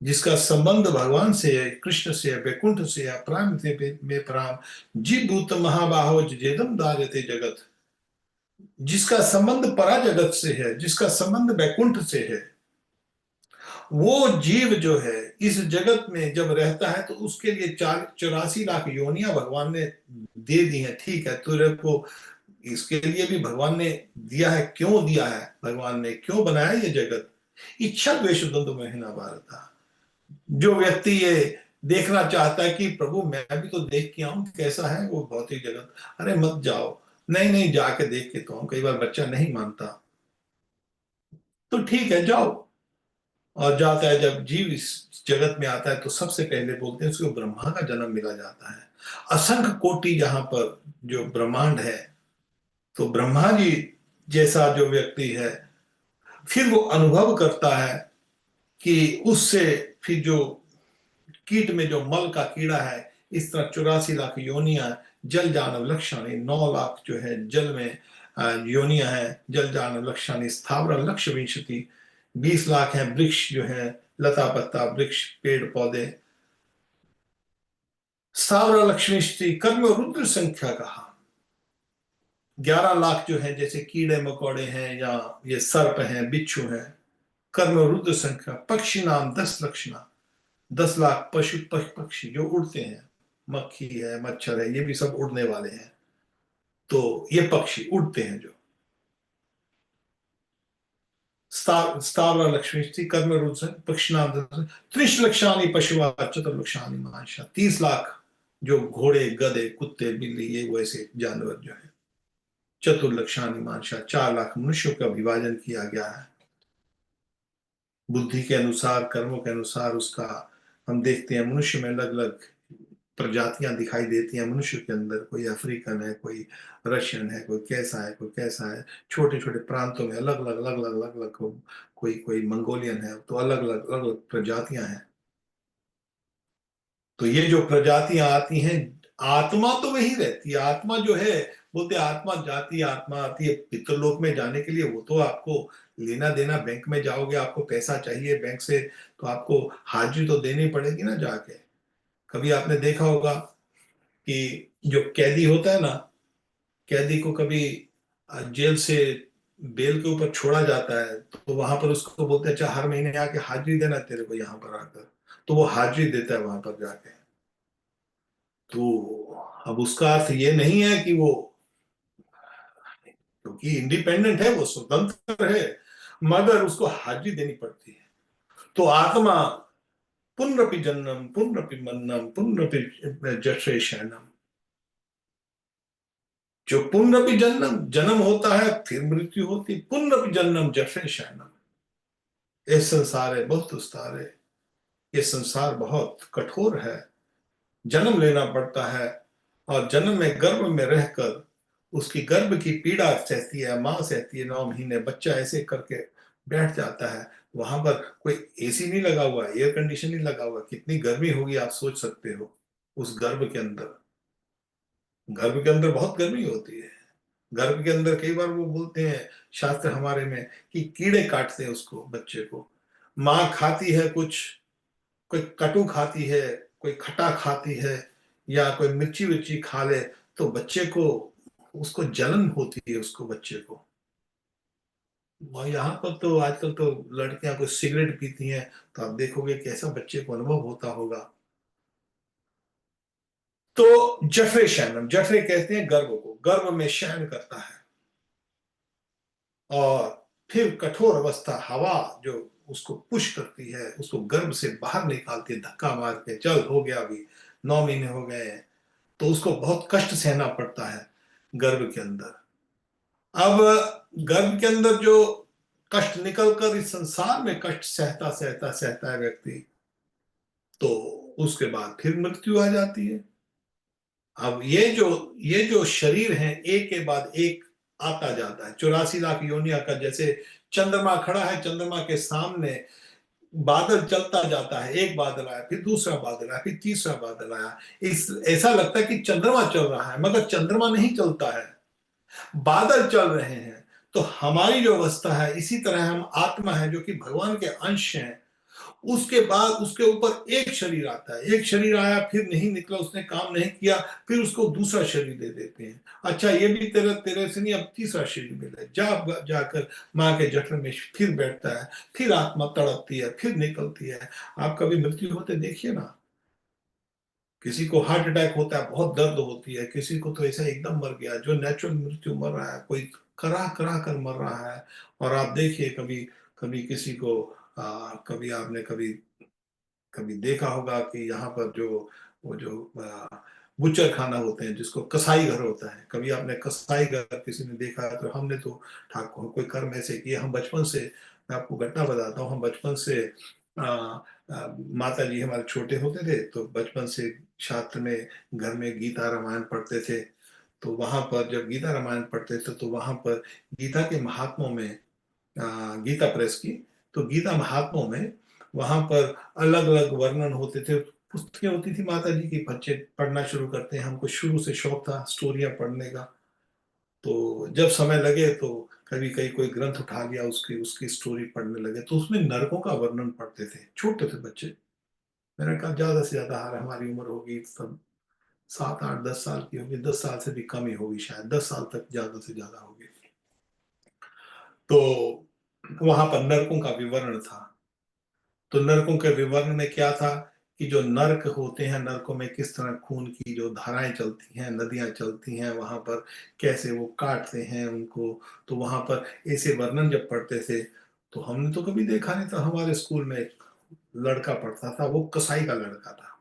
जिसका संबंध भगवान से है, कृष्ण से है, वैकुंठ से है, प्राण से में प्राण, जीव भूत महाबाहो जेदम दार्यते जगत, जिसका संबंध परा जगत से है, जिसका संबंध वैकुंठ से है, वो जीव जो है इस जगत में जब रहता है तो उसके लिए 84 लाख योनियां भगवान ने दे दी हैं। ठीक है, तुझे को इसके लिए भी भगवान ने दिया है। क्यों दिया है? भगवान ने क्यों बनाया ये जगत? इच्छा द्वेष द्वंद्व महीना भारत। जो व्यक्ति ये देखना चाहता है कि प्रभु मैं भी तो देख के आऊं कैसा है वो भौतिक जगत, अरे मत जाओ, नहीं नहीं जाके देख के तो आऊं। कई बार बच्चा नहीं मानता, तो ठीक है जाओ। और जाता है, जब जीव इस जगत में आता है तो सबसे पहले बोलते हैं उसको ब्रह्मा का जन्म मिला जाता है। असंख्य कोटि जहां पर जो ब्रह्मांड है, तो ब्रह्मा जी जैसा जो व्यक्ति है फिर वो अनुभव करता है कि उससे फिर जो कीट में जो मल का कीड़ा है, इस तरह 84 लाख योनियां जल जानव लक्षणी, 9 लाख जो है जल में योनियां है, जल जानव लक्षणी स्थावर लक्ष्य विंशति, 20 लाख है वृक्ष जो है, लता पत्ता वृक्ष पेड़ पौधे, स्थावर लक्ष्मी कर्म रुद्र संख्या कहा। 11 लाख जो है जैसे कीड़े मकोड़े हैं या ये सर्प हैं, बिच्छू हैं, कर्म रुद्र संख्या। पक्षी नाम 10 लक्षणा, 10 लाख पशु पक्षी जो उड़ते हैं, मक्खी है, मच्छर है, ये भी सब उड़ने वाले हैं। तो ये पक्षी उड़ते हैं जो स्थावर लक्ष्मी कर्म रुद्र पक्षी नाम 30 लक्षानी पशुआ चतुर्लक्षानी महाशा, 30 लाख जो घोड़े गधे कुत्ते बिल्ली ये वैसे जानवर जो है, चतुर्लक्षानी मानशा 4 लाख मनुष्यों का विभाजन किया गया है बुद्धि के अनुसार, कर्मों के अनुसार उसका। हम देखते हैं मनुष्य में अलग अलग प्रजातियां दिखाई देती हैं। मनुष्य के अंदर कोई अफ्रीकन है, कोई रशियन है, कोई कैसा है, कोई कैसा है। छोटे छोटे प्रांतों में अलग अलग अलग अलग अलग अलग, कोई कोई मंगोलियन है, तो अलग अलग अलग अलग प्रजातियां हैं। तो ये जो प्रजातियां आती हैं, आत्मा तो वही रहती है। आत्मा जो है, बोलते आत्मा जाती है, आत्मा आती है पितृलोक में जाने के लिए। वो तो आपको लेना देना, बैंक में जाओगे आपको पैसा चाहिए बैंक से, तो आपको हाजिरी तो देनी पड़ेगी ना जाके। कभी आपने देखा होगा कि जो कैदी होता है ना, कैदी को कभी जेल से बेल के ऊपर छोड़ा जाता है, तो वहां पर उसको बोलते हैं अच्छा हर महीने आके हाजिरी देना तेरे को यहाँ पर आकर। तो वो हाजिरी देता है वहां पर जाके। तो अब उसका अर्थ ये नहीं है कि वो, क्योंकि इंडिपेंडेंट है, वो स्वतंत्र है, मगर उसको हाजिरी देनी पड़ती है। तो आत्मा पुनरपि जन्नम पुनरपि मन्नम पुनरपि जठरे शयनम, जो पुनरपि जन्नम जन्म होता है फिर मृत्यु होती, पुनरपि जन्नम जठरे शयनम। ये संसार है बहुत विस्तार है, ये संसार बहुत कठोर है, जन्म लेना पड़ता है। और जन्म में गर्भ में रहकर उसकी गर्भ की पीड़ा सहती है, माँ सहती है 9 महीने, बच्चा ऐसे करके बैठ जाता है। वहां पर कोई एसी नहीं लगा हुआ, एयर कंडीशन नहीं लगा हुआ, कितनी गर्मी होगी आप सोच सकते हो उस गर्भ के अंदर। गर्भ के अंदर बहुत गर्मी होती है। गर्भ के अंदर कई बार वो बोलते हैं शास्त्र हमारे में कि कीड़े काटते हैं उसको, बच्चे को। माँ खाती है कुछ, कोई कटु खाती है, कोई खट्टा खाती है, या कोई मिर्ची विर्ची खा ले, तो बच्चे को उसको जलन होती है उसको बच्चे को। और यहाँ पर तो आजकल तो लड़कियां कुछ सिगरेट पीती हैं, तो आप देखोगे कैसा बच्चे को अनुभव होता होगा। तो जठरे शयनम, जठरे कहते हैं गर्भ को। गर्भ में शयन करता है और फिर कठोर अवस्था हवा जो उसको पुश करती है, उसको गर्भ से बाहर निकालती है धक्का मार के, चल हो गया, अभी 9 महीने हो गए हैं। तो उसको बहुत कष्ट सहना पड़ता है गर्भ के अंदर। अब गर्भ के अंदर जो कष्ट निकल कर इस संसार में कष्ट सहता सहता सहता है व्यक्ति, तो उसके बाद फिर मृत्यु आ जाती है। अब ये जो शरीर है एक के बाद एक आता जाता है, 84 लाख योनिया का, जैसे चंद्रमा खड़ा है, चंद्रमा के सामने बादल चलता जाता है, एक बादल आया, फिर दूसरा बादल आया, फिर तीसरा बादल आया। इस ऐसा लगता है कि चंद्रमा चल रहा है, मगर चंद्रमा नहीं चलता है, बादल चल रहे हैं। तो हमारी जो अवस्था है, इसी तरह हम आत्मा है जो कि भगवान के अंश हैं। उसके बाद उसके ऊपर एक शरीर आता है, एक शरीर आया, फिर नहीं निकला, उसने काम नहीं किया, फिर उसको दूसरा शरीर दे देते हैं। अच्छा, ये भी तेरे तेरे से नहीं, अब तीसरा शरीर मिला, जाकर माँ के जठर में फिर बैठता है, फिर आत्मा तड़पती है, फिर निकलती है। आप कभी मृत्यु होते देखिए ना, किसी को हार्ट अटैक होता है, बहुत दर्द होती है, किसी को तो ऐसा एकदम मर गया, जो नेचुरल मृत्यु मर रहा है, कोई करा करा कर मर रहा है। और आप देखिए, कभी कभी किसी को कभी आपने कभी कभी देखा होगा कि यहाँ पर जो वो जो बुचर खाना होते हैं, जिसको कसाई घर होता है, कभी आपने कसाई घर किसी ने देखा है? तो हमने तो ठाकुर कोई कर्म ऐसे किए, हम बचपन से, मैं आपको घटना बताता हूँ, हम बचपन से माता जी हमारे छोटे होते थे, तो बचपन से शास्त्र में घर में गीता रामायण पढ़ते थे। तो वहां पर जब गीता रामायण पढ़ते थे, तो वहां पर गीता के महात्मों में, गीता प्रेस की, तो गीता महात्म्यों में वहां पर अलग अलग वर्णन होते थे, पुस्तकें होती थी माता जी की, बच्चे पढ़ना शुरू करते हैं, हमको शुरू से शौक था स्टोरियां पढ़ने का। तो जब समय लगे तो कभी कहीं कोई ग्रंथ उठा लिया, उसकी उसकी स्टोरी पढ़ने लगे, तो उसमें नरकों का वर्णन पढ़ते थे, छोटे थे बच्चे। मैंने कहा ज्यादा से ज्यादा हमारी उम्र होगी तब 7 8 10 साल की होगी, 10 साल से भी कम ही होगी शायद, 10 साल तक ज्यादा से ज्यादा होगी। तो वहां पर नरकों का विवरण था। तो नरकों के विवरण में क्या था कि जो नरक होते हैं, नरकों में किस तरह खून की जो धाराएं चलती हैं, नदियां चलती हैं, वहां पर कैसे वो काटते हैं उनको। तो वहां पर ऐसे वर्णन जब पढ़ते थे, तो हमने तो कभी देखा नहीं था। हमारे स्कूल में एक लड़का पढ़ता था, वो कसाई का लड़का था।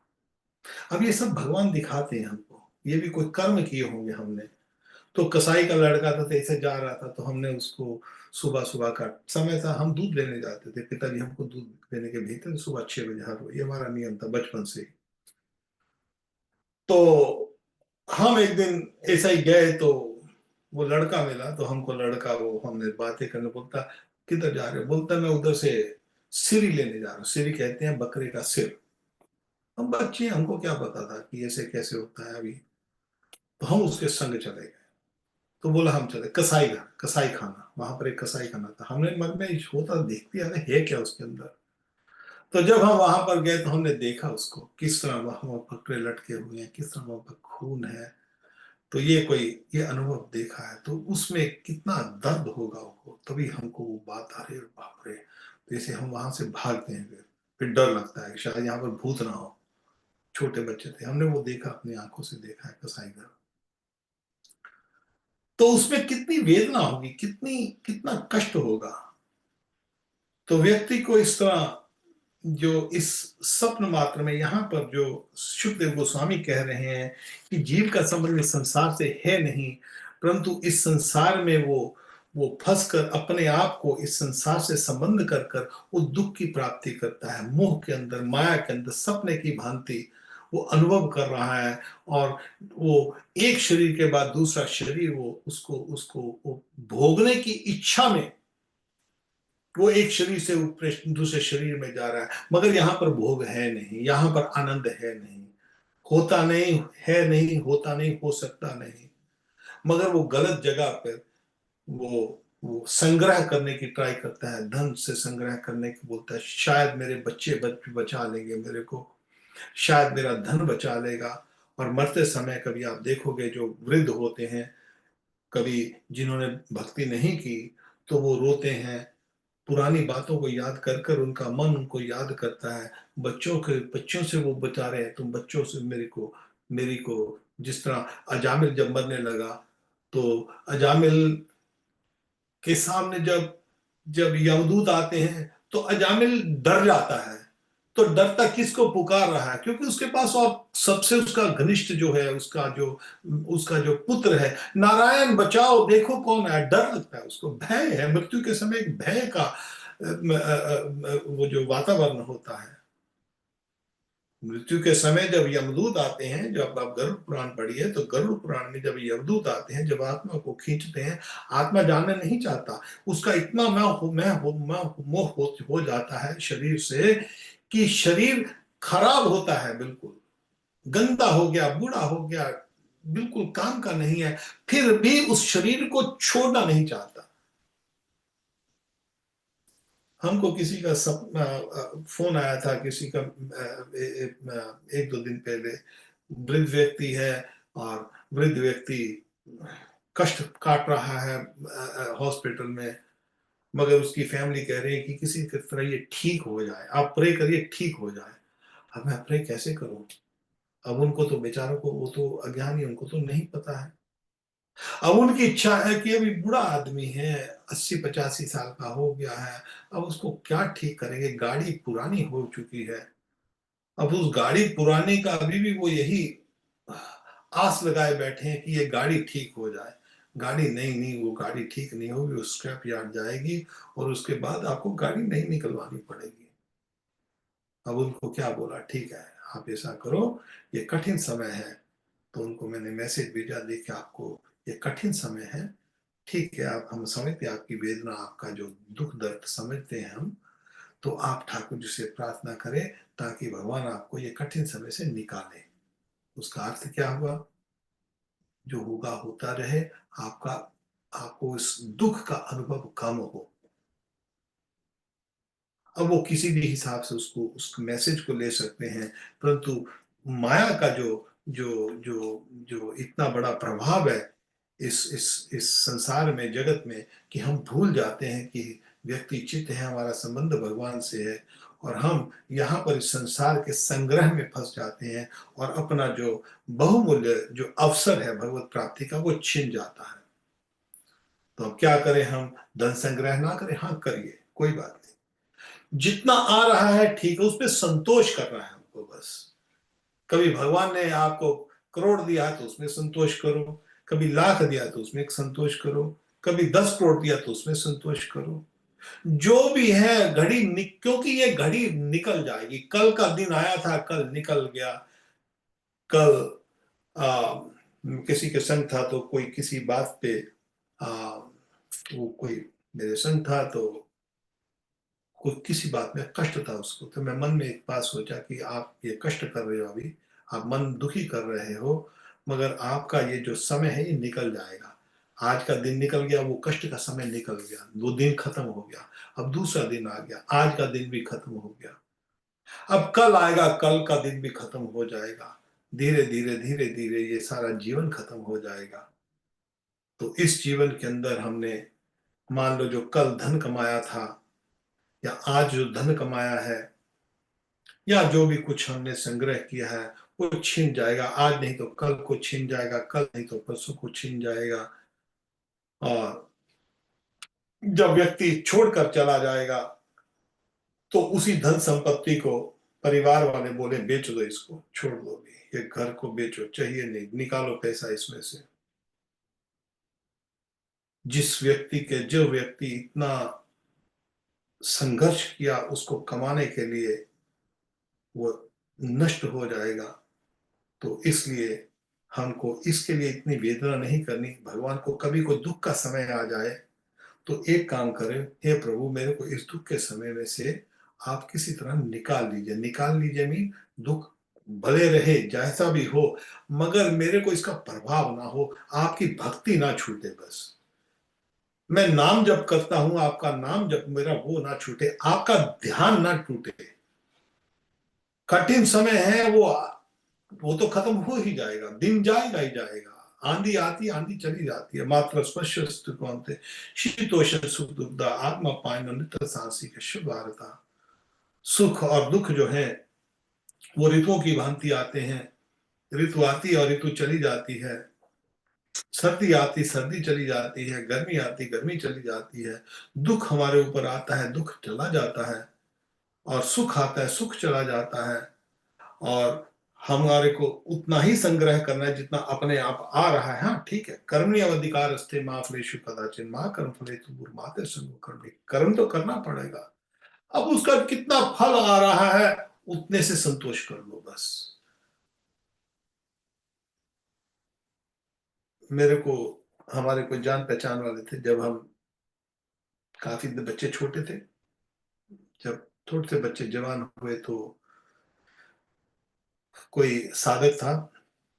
अब ये सब भगवान दिखाते हैं हमको, ये भी कोई कर्म किए होंगे हमने। तो कसाई का लड़का था, तो ऐसे जा रहा था, तो हमने उसको, सुबह सुबह का समय था, हम दूध लेने जाते थे, पिताजी हमको दूध लेने के भेजते थे सुबह 6 बजे हर रोज, ये हमारा नियम था बचपन से ही। तो हम एक दिन ऐसा ही गए, तो वो लड़का मिला, तो हमको लड़का, वो हमने बातें करने, बोलता किधर जा रहे हो? बोलता मैं उधर से सिरी लेने जा रहा हूँ। सिरी कहते हैं बकरे का सिर। हम बच्चे, हमको क्या पता था कि ऐसे कैसे होता है अभी। तो हम उसके संग चले गए। तो बोला हम चले कसाई घर, कसाई खाना, वहां पर एक कसाई खाना था। हमने मन में होता देख दिया है क्या उसके अंदर। तो जब हम वहां पर गए, तो हमने देखा उसको किस तरह वहां बकरे लटके हुए हैं, किस तरह वहां पर खून है। तो ये अनुभव देखा है, तो उसमें कितना दर्द होगा वो, तभी हमको वो बात आ रही है, बाप रे। तो इसे हम वहां से भागते हैं, फिर डर लगता है कि शायद यहाँ पर भूत ना हो। छोटे बच्चे थे, हमने वो देखा, अपनी आंखों से देखा है कसाई घर। तो उसमें कितनी वेदना होगी, कितना कष्ट होगा। तो व्यक्ति को इस तरह, जो इस स्वप्न मात्र में, यहाँ पर जो शुकदेव गोस्वामी कह रहे हैं कि जीव का संबंध इस संसार से है नहीं, परंतु इस संसार में वो फंस कर अपने आप को इस संसार से संबंध कर कर वो दुख की प्राप्ति करता है, मोह के अंदर, माया के अंदर, सपने की भांति वो अनुभव कर रहा है। और वो एक शरीर के बाद दूसरा शरीर, वो उसको उसको वो भोगने की इच्छा में, वो एक शरीर से दूसरे शरीर में जा रहा है, मगर यहाँ पर भोग है नहीं, यहाँ पर आनंद है नहीं, होता नहीं है, नहीं होता, नहीं हो सकता नहीं। मगर वो गलत जगह पर वो संग्रह करने की ट्राई करता है, धन से संग्रह करने की बोलता है, शायद मेरे बच्चे बचा लेंगे मेरे को, शायद मेरा धन बचा लेगा। और मरते समय कभी आप देखोगे जो वृद्ध होते हैं, कभी जिन्होंने भक्ति नहीं की, तो वो रोते हैं, पुरानी बातों को याद कर कर उनका मन उनको याद करता है। बच्चों से वो बता रहे हैं, तुम बच्चों से मेरी को जिस तरह अजामिल जब मरने लगा, तो अजामिल के सामने जब जब यमदूत आते हैं तो अजामिल डर जाता है। तो डरता किसको पुकार रहा है, क्योंकि उसके पास और सबसे उसका घनिष्ठ जो है, उसका जो पुत्र है, नारायण बचाओ, देखो कौन है। डर लगता है उसको, भय है, मृत्यु के समय एक भय का वो जो वातावरण होता है। मृत्यु के समय जब यमदूत आते हैं, जब आप गरुड़ पुराण पढ़िए तो गरुड़ पुराण में जब यमदूत आते हैं, जब आत्मा को खींचते हैं, आत्मा जानना नहीं चाहता। उसका इतना मोह हो जाता है शरीर से कि शरीर खराब होता है, बिल्कुल गंदा हो गया, बूढ़ा हो गया, बिल्कुल काम का नहीं है, फिर भी उस शरीर को छोड़ना नहीं चाहता। हमको किसी का फोन आया था, किसी का एक दो दिन पहले, वृद्ध व्यक्ति है, और वृद्ध व्यक्ति कष्ट काट रहा है हॉस्पिटल में, मगर उसकी फैमिली कह रही है कि किसी तरह ये ठीक हो जाए, आप प्रे करिए ठीक हो जाए। अब मैं प्रे कैसे करूं? अब उनको तो बेचारों को, वो तो अज्ञानी, उनको तो नहीं पता है। अब उनकी इच्छा है कि अभी बूढ़ा आदमी है, 80-85 साल का हो गया है, अब उसको क्या ठीक करेंगे, गाड़ी पुरानी हो चुकी है। अब उस गाड़ी पुराने का अभी भी वो यही आस लगाए बैठे हैं कि ये गाड़ी ठीक हो जाए। गाड़ी नहीं, नहीं, वो गाड़ी ठीक नहीं होगी, वो स्क्रैप यार्ड जाएगी, और उसके बाद आपको गाड़ी नहीं निकलवानी पड़ेगी। अब उनको क्या बोला, ठीक है आप ऐसा करो, ये कठिन समय है। तो उनको मैंने मैसेज भेजा, देखिए आपको ये कठिन समय है, ठीक है, आप, हम समझते हैं आपकी वेदना, आपका जो दुख दर्द समझते हैं हम। तो आप ठाकुर जी से प्रार्थना करें ताकि भगवान आपको ये कठिन समय से निकाले। उसका अर्थ क्या हुआ? जो होगा होता रहे, आपका आपको इस दुख का अनुभव कम हो। अब वो किसी भी हिसाब से उसको, उस मैसेज को ले सकते हैं, परंतु माया का जो जो जो जो इतना बड़ा प्रभाव है इस संसार में, जगत में, कि हम भूल जाते हैं कि व्यक्ति चित्त है, हमारा संबंध भगवान से है, और हम यहाँ पर इस संसार के संग्रह में फंस जाते हैं, और अपना जो बहुमूल्य जो अवसर है भगवत प्राप्ति का, वो छिन जाता है। तो अब क्या करें हम? धन संग्रह ना करें? हाँ करिए, कोई बात नहीं, जितना आ रहा है ठीक है, उसमें संतोष करना है हमको बस। कभी भगवान ने आपको करोड़ दिया तो उसमें संतोष करो, कभी लाख दिया तो उसमें संतोष करो, कभी 10 करोड़ दिया तो उसमें संतोष करो। जो भी है क्योंकि ये घड़ी निकल जाएगी। कल का दिन आया था, कल निकल गया। कल आ, किसी के संग था तो कोई किसी बात पे, आ, वो कोई मेरे संग था तो कोई किसी बात में कष्ट था उसको, तो मैं मन में एक बात सोचा कि आप ये कष्ट कर रहे हो अभी, आप मन दुखी कर रहे हो, मगर आपका ये जो समय है ये निकल जाएगा। आज का दिन निकल गया, वो कष्ट का समय निकल गया, 2 दिन खत्म हो गया, अब दूसरा दिन आ गया, आज का दिन भी खत्म हो गया, अब कल आएगा, कल का दिन भी खत्म हो जाएगा। धीरे धीरे धीरे धीरे ये सारा जीवन खत्म हो जाएगा। तो इस जीवन के अंदर हमने, मान लो जो कल धन कमाया था, या आज जो धन कमाया है, या जो भी कुछ हमने संग्रह किया है, वो छिन जाएगा। आज नहीं तो कल को छिन जाएगा, कल नहीं तो परसों को छिन जाएगा। और जब व्यक्ति छोड़कर चला जाएगा तो उसी धन संपत्ति को परिवार वाले बोले बेच दो, इसको छोड़ दो, भी ये घर को बेचो, चाहिए नहीं, निकालो पैसा इसमें से। जो व्यक्ति इतना संघर्ष किया उसको कमाने के लिए, वो नष्ट हो जाएगा। तो इसलिए हमको इसके लिए इतनी वेदना नहीं करनी। भगवान को कभी कोई दुख का समय आ जाए तो एक काम करें, हे प्रभु मेरे को इस दुख के समय में से आप किसी तरह निकाल लीजिए मीन, दुख भले रहे जैसा भी हो, मगर मेरे को इसका प्रभाव ना हो, आपकी भक्ति ना छूटे बस। मैं नाम जप करता हूं, आपका नाम जप मेरा वो ना छूटे, आपका ध्यान ना टूटे। कठिन समय है वो तो खत्म हो ही जाएगा, दिन जाएगा ही जाएगा। आंधी आती, आंधी चली जाती है, मात्र स्पर्श स्तुति शीतोषण सुख दुखदा आत्मा पायन नित्य सांसी के शुभ आरता। सुख और दुख जो है वो ऋतुओं की भांति आते हैं, ऋतु आती है और ऋतु चली जाती है। सर्दी आती सर्दी चली जाती है, गर्मी आती गर्मी चली जाती है, दुख हमारे ऊपर आता है, दुख चला जाता है, और सुख आता है, सुख चला जाता है। और हमारे को उतना ही संग्रह करना है जितना अपने आप आ रहा है। हाँ, ठीक है, कर्मणि अधिकारस्ते मा फलेषु कदाचन मा कर्मफलेषु दुर्माते संगो कर्मणि। कर्म तो करना पड़ेगा। अब उसका कितना फल आ रहा है, उतने से संतोष कर लो बस। मेरे को हमारे कोई जान पहचान वाले थे, जब हम काफी बच्चे छोटे थे, जब थोड़े से बच्चे जवान हुए, तो कोई साधक था,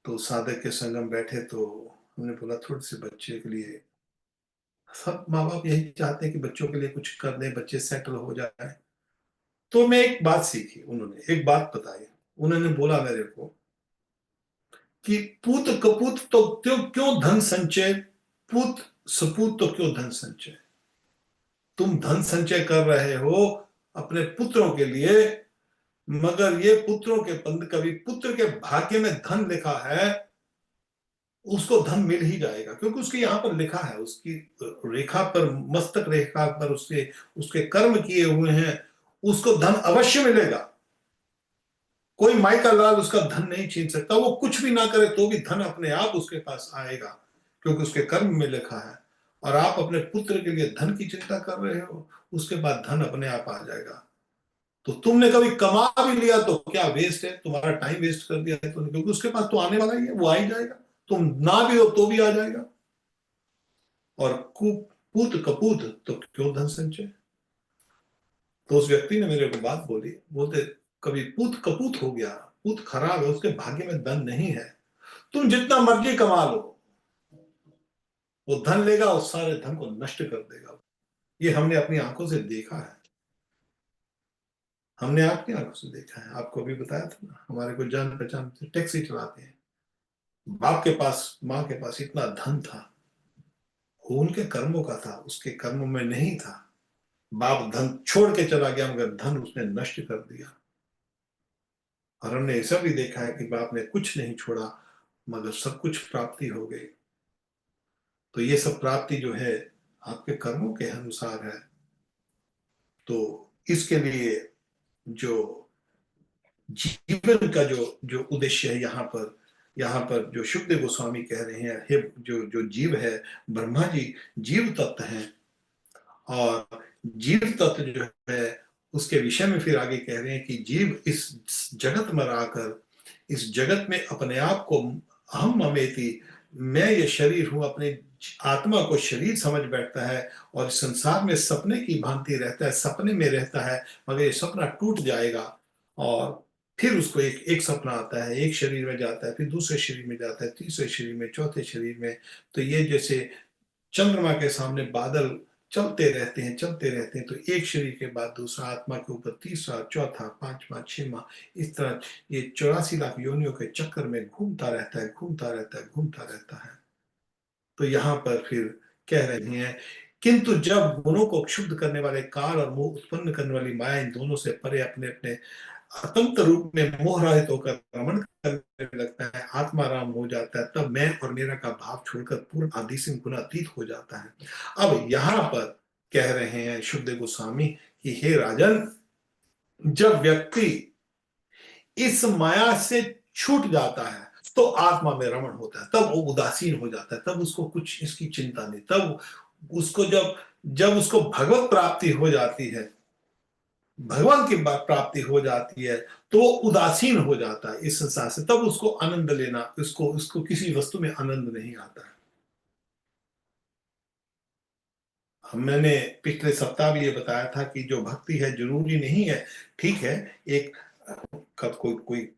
तो साधक के संग हम बैठे, तो हमने बोला थोड़े से बच्चे के लिए, सब माँ बाप यही चाहते हैं कि बच्चों के लिए कुछ कर दें, बच्चे सेटल हो जाए। तो मैं एक बात सीखी, उन्होंने एक बात बताई। उन्होंने बोला मेरे को कि पूत कपूत तो क्यों क्यों धन संचय, पूत सपूत तो क्यों धन संचय। तुम धन संचय कर रहे हो अपने पुत्रों के लिए, मगर ये पुत्रों के पंद, कभी पुत्र के भाग्य में धन लिखा है, उसको धन मिल ही जाएगा, क्योंकि उसके यहां पर लिखा है, उसकी रेखा पर, मस्तक रेखा पर उसके उसके कर्म किए हुए हैं, उसको धन अवश्य मिलेगा। कोई माई का लाल उसका धन नहीं छीन सकता, वो कुछ भी ना करे तो भी धन अपने आप उसके पास आएगा, क्योंकि उसके कर्म में लिखा है। और आप अपने पुत्र के लिए धन की चिंता कर रहे हो, उसके बाद धन अपने आप आ जाएगा। तो तुमने कभी कमा भी लिया तो क्या वेस्ट है, तुम्हारा टाइम वेस्ट कर दिया है तुमने, क्योंकि उसके पास तो आने वाला ही है, वो आ ही जाएगा। तुम ना भी हो तो भी आ जाएगा। और पूत कपूत तो क्यों धन संचय। तो उस व्यक्ति ने मेरे को बात बोली, बोलते कभी पूत कपूत हो गया, पूत खराब है, उसके भाग्य में धन नहीं है, तुम जितना मर्जी कमा लो, वो धन लेगा, उस सारे धन को नष्ट कर देगा। ये हमने अपनी आंखों से देखा है, हमने आपकी आंखों से देखा है। आपको अभी बताया था ना, हमारे को जान पहचान से टैक्सी चलाते हैं, बाप के पास, माँ के पास इतना धन था, वो उनके कर्मों का था, उसके कर्मों में नहीं था। बाप धन छोड़ के चला गया, मगर धन उसने नष्ट कर दिया। और हमने ऐसा भी देखा है कि बाप ने कुछ नहीं छोड़ा, मगर सब कुछ प्राप्ति हो गई। तो ये सब प्राप्ति जो है, आपके कर्मों के अनुसार है। तो इसके लिए जो जीवन का जो जो उद्देश्य है, यहाँ पर जो शुकदेव गोस्वामी कह रहे हैं, हे जो जो जीव है, ब्रह्मा जी जीव तत्व हैं। और जीव तत्व जो है, उसके विषय में फिर आगे कह रहे हैं कि जीव इस जगत में आकर, इस जगत में अपने आप को अहम ममेति, मैं ये शरीर हूं, अपने आत्मा को शरीर समझ बैठता है, और इस संसार में सपने की भांति रहता है, सपने में रहता है, मगर ये सपना टूट जाएगा। और फिर उसको एक एक सपना आता है, एक शरीर में जाता है, फिर दूसरे शरीर में जाता है, तीसरे शरीर में, चौथे शरीर में। तो ये जैसे चंद्रमा के सामने बादल चलते रहते हैं, चलते रहते हैं, तो एक शरीर के बाद दूसरा, आत्मा के ऊपर तीसरा, चौथा, पांचवा, छठवां, इस तरह ये 84 लाख योनियों के चक्कर में घूमता रहता है, घूमता रहता है, घूमता रहता है। तो यहाँ पर फिर कह रहे हैं, किंतु जब गुणों को क्षुब्ध करने वाले काल और मोह उत्पन्न करने वाली माया, इन दोनों से परे अपने अपने अतंत्र रूप में मोह रहित होकर रमण करने लगता है, आत्मा राम हो जाता है, तब मैं और मेरा का भाव छोड़कर पूर्ण आदि से गुणातीत हो जाता है। अब यहाँ पर कह रहे हैं शुद्धदेव गोस्वामी कि हे राजन, जब व्यक्ति इस माया से छूट जाता है, तो आत्मा में रमण होता है, तब वो उदासीन हो जाता है, तब उसको कुछ इसकी चिंता नहीं। तब उसको जब जब उसको भगवत प्राप्ति हो जाती है, भगवान की प्राप्ति हो जाती है, तो वो उदासीन हो जाता है इस संसार से। तब उसको आनंद लेना, उसको उसको किसी वस्तु में आनंद नहीं आता है। मैंने पिछले सप्ताह भी ये बताया था कि जो भक्ति है जरूरी नहीं है, ठीक है, एक कब कोई कोई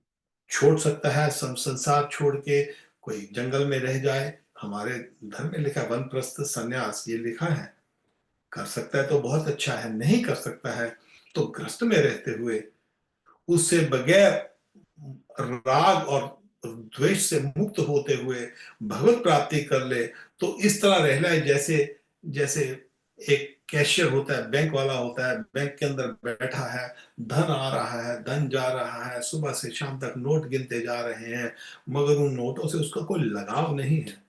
छोड़ सकता है, संसार छोड़ के कोई जंगल में रह जाए। हमारे धर्म में लिखा वनप्रस्थ संन्यास, ये लिखा है। कर सकता है तो बहुत अच्छा है, नहीं कर सकता है तो ग्रस्त में रहते हुए, उससे बगैर राग और द्वेष से मुक्त होते हुए भगवत प्राप्ति कर ले। तो इस तरह रहना है जैसे जैसे एक कैशियर होता है, बैंक वाला होता है, बैंक के अंदर बैठा है, धन आ रहा है, धन जा रहा है, सुबह से शाम तक नोट गिनते जा रहे हैं, मगर उन नोटों से उसका कोई लगाव नहीं है।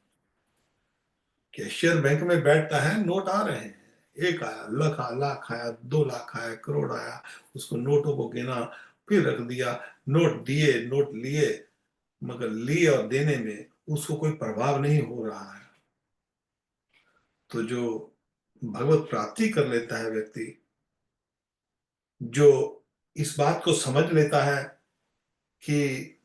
कैशियर बैंक में बैठता है, नोट आ रहे हैं, एक आया, लाख आया, 2 लाख आया, करोड़ आया, उसको नोटों को गिना, फिर रख दिया, नोट दिए, नोट लिए, मगर लिए और देने में उसको कोई प्रभाव नहीं हो रहा है। तो जो भगवत प्राप्ति कर लेता है व्यक्ति, जो इस बात को समझ लेता है कि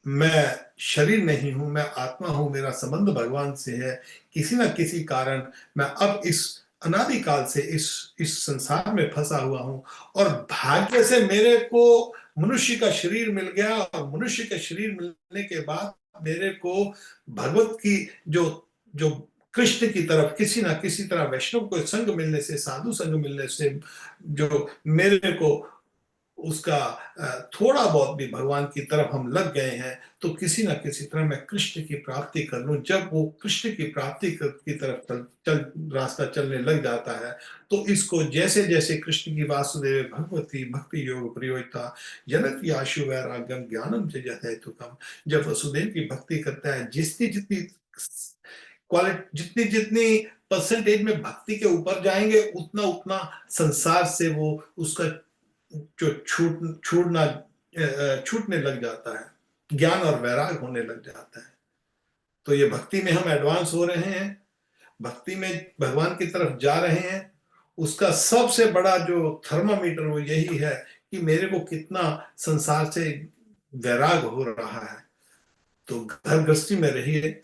मैं शरीर नहीं हूं, मैं आत्मा हूं, मेरा संबंध भगवान से है, किसी ना किसी कारण मैं अब इस अनादिकाल से इस संसार में फंसा हुआ हूं, और भाग्य से मेरे को मनुष्य का शरीर मिल गया, और मनुष्य का शरीर मिलने के बाद मेरे को भगवत की जो जो कृष्ण की तरफ किसी ना किसी तरह वैष्णव को संग मिलने से, साधु संग मिलने से, जो मेरे को उसका थोड़ा बहुत भी भगवान की तरफ हम लग गए हैं, तो किसी ना किसी तरह मैं कृष्ण की प्राप्ति कर लूं। जब वो कृष्ण की प्राप्ति की तरफ रास्ता चलने लग जाता है, तो इसको जैसे जैसे कृष्ण की वासुदेव भगवती भक्ति योग प्रयोजता जनति आशु वैराग्यम ज्ञानम च जतैतुकम, जब वसुदेव की भक्ति करता है, जितनी जितनी क्वालिटी, जितनी जितनी परसेंटेज में भक्ति के ऊपर जाएंगे, उतना उतना संसार से वो उसका जो छूटने लग जाता है, ज्ञान और वैराग होने लग जाता है। तो ये भक्ति में हम एडवांस हो रहे हैं, भक्ति में भगवान की तरफ जा रहे हैं, उसका सबसे बड़ा जो थर्मामीटर वो यही है कि मेरे को कितना संसार से वैराग हो रहा है। तो घर गृहस्थी में रहिए,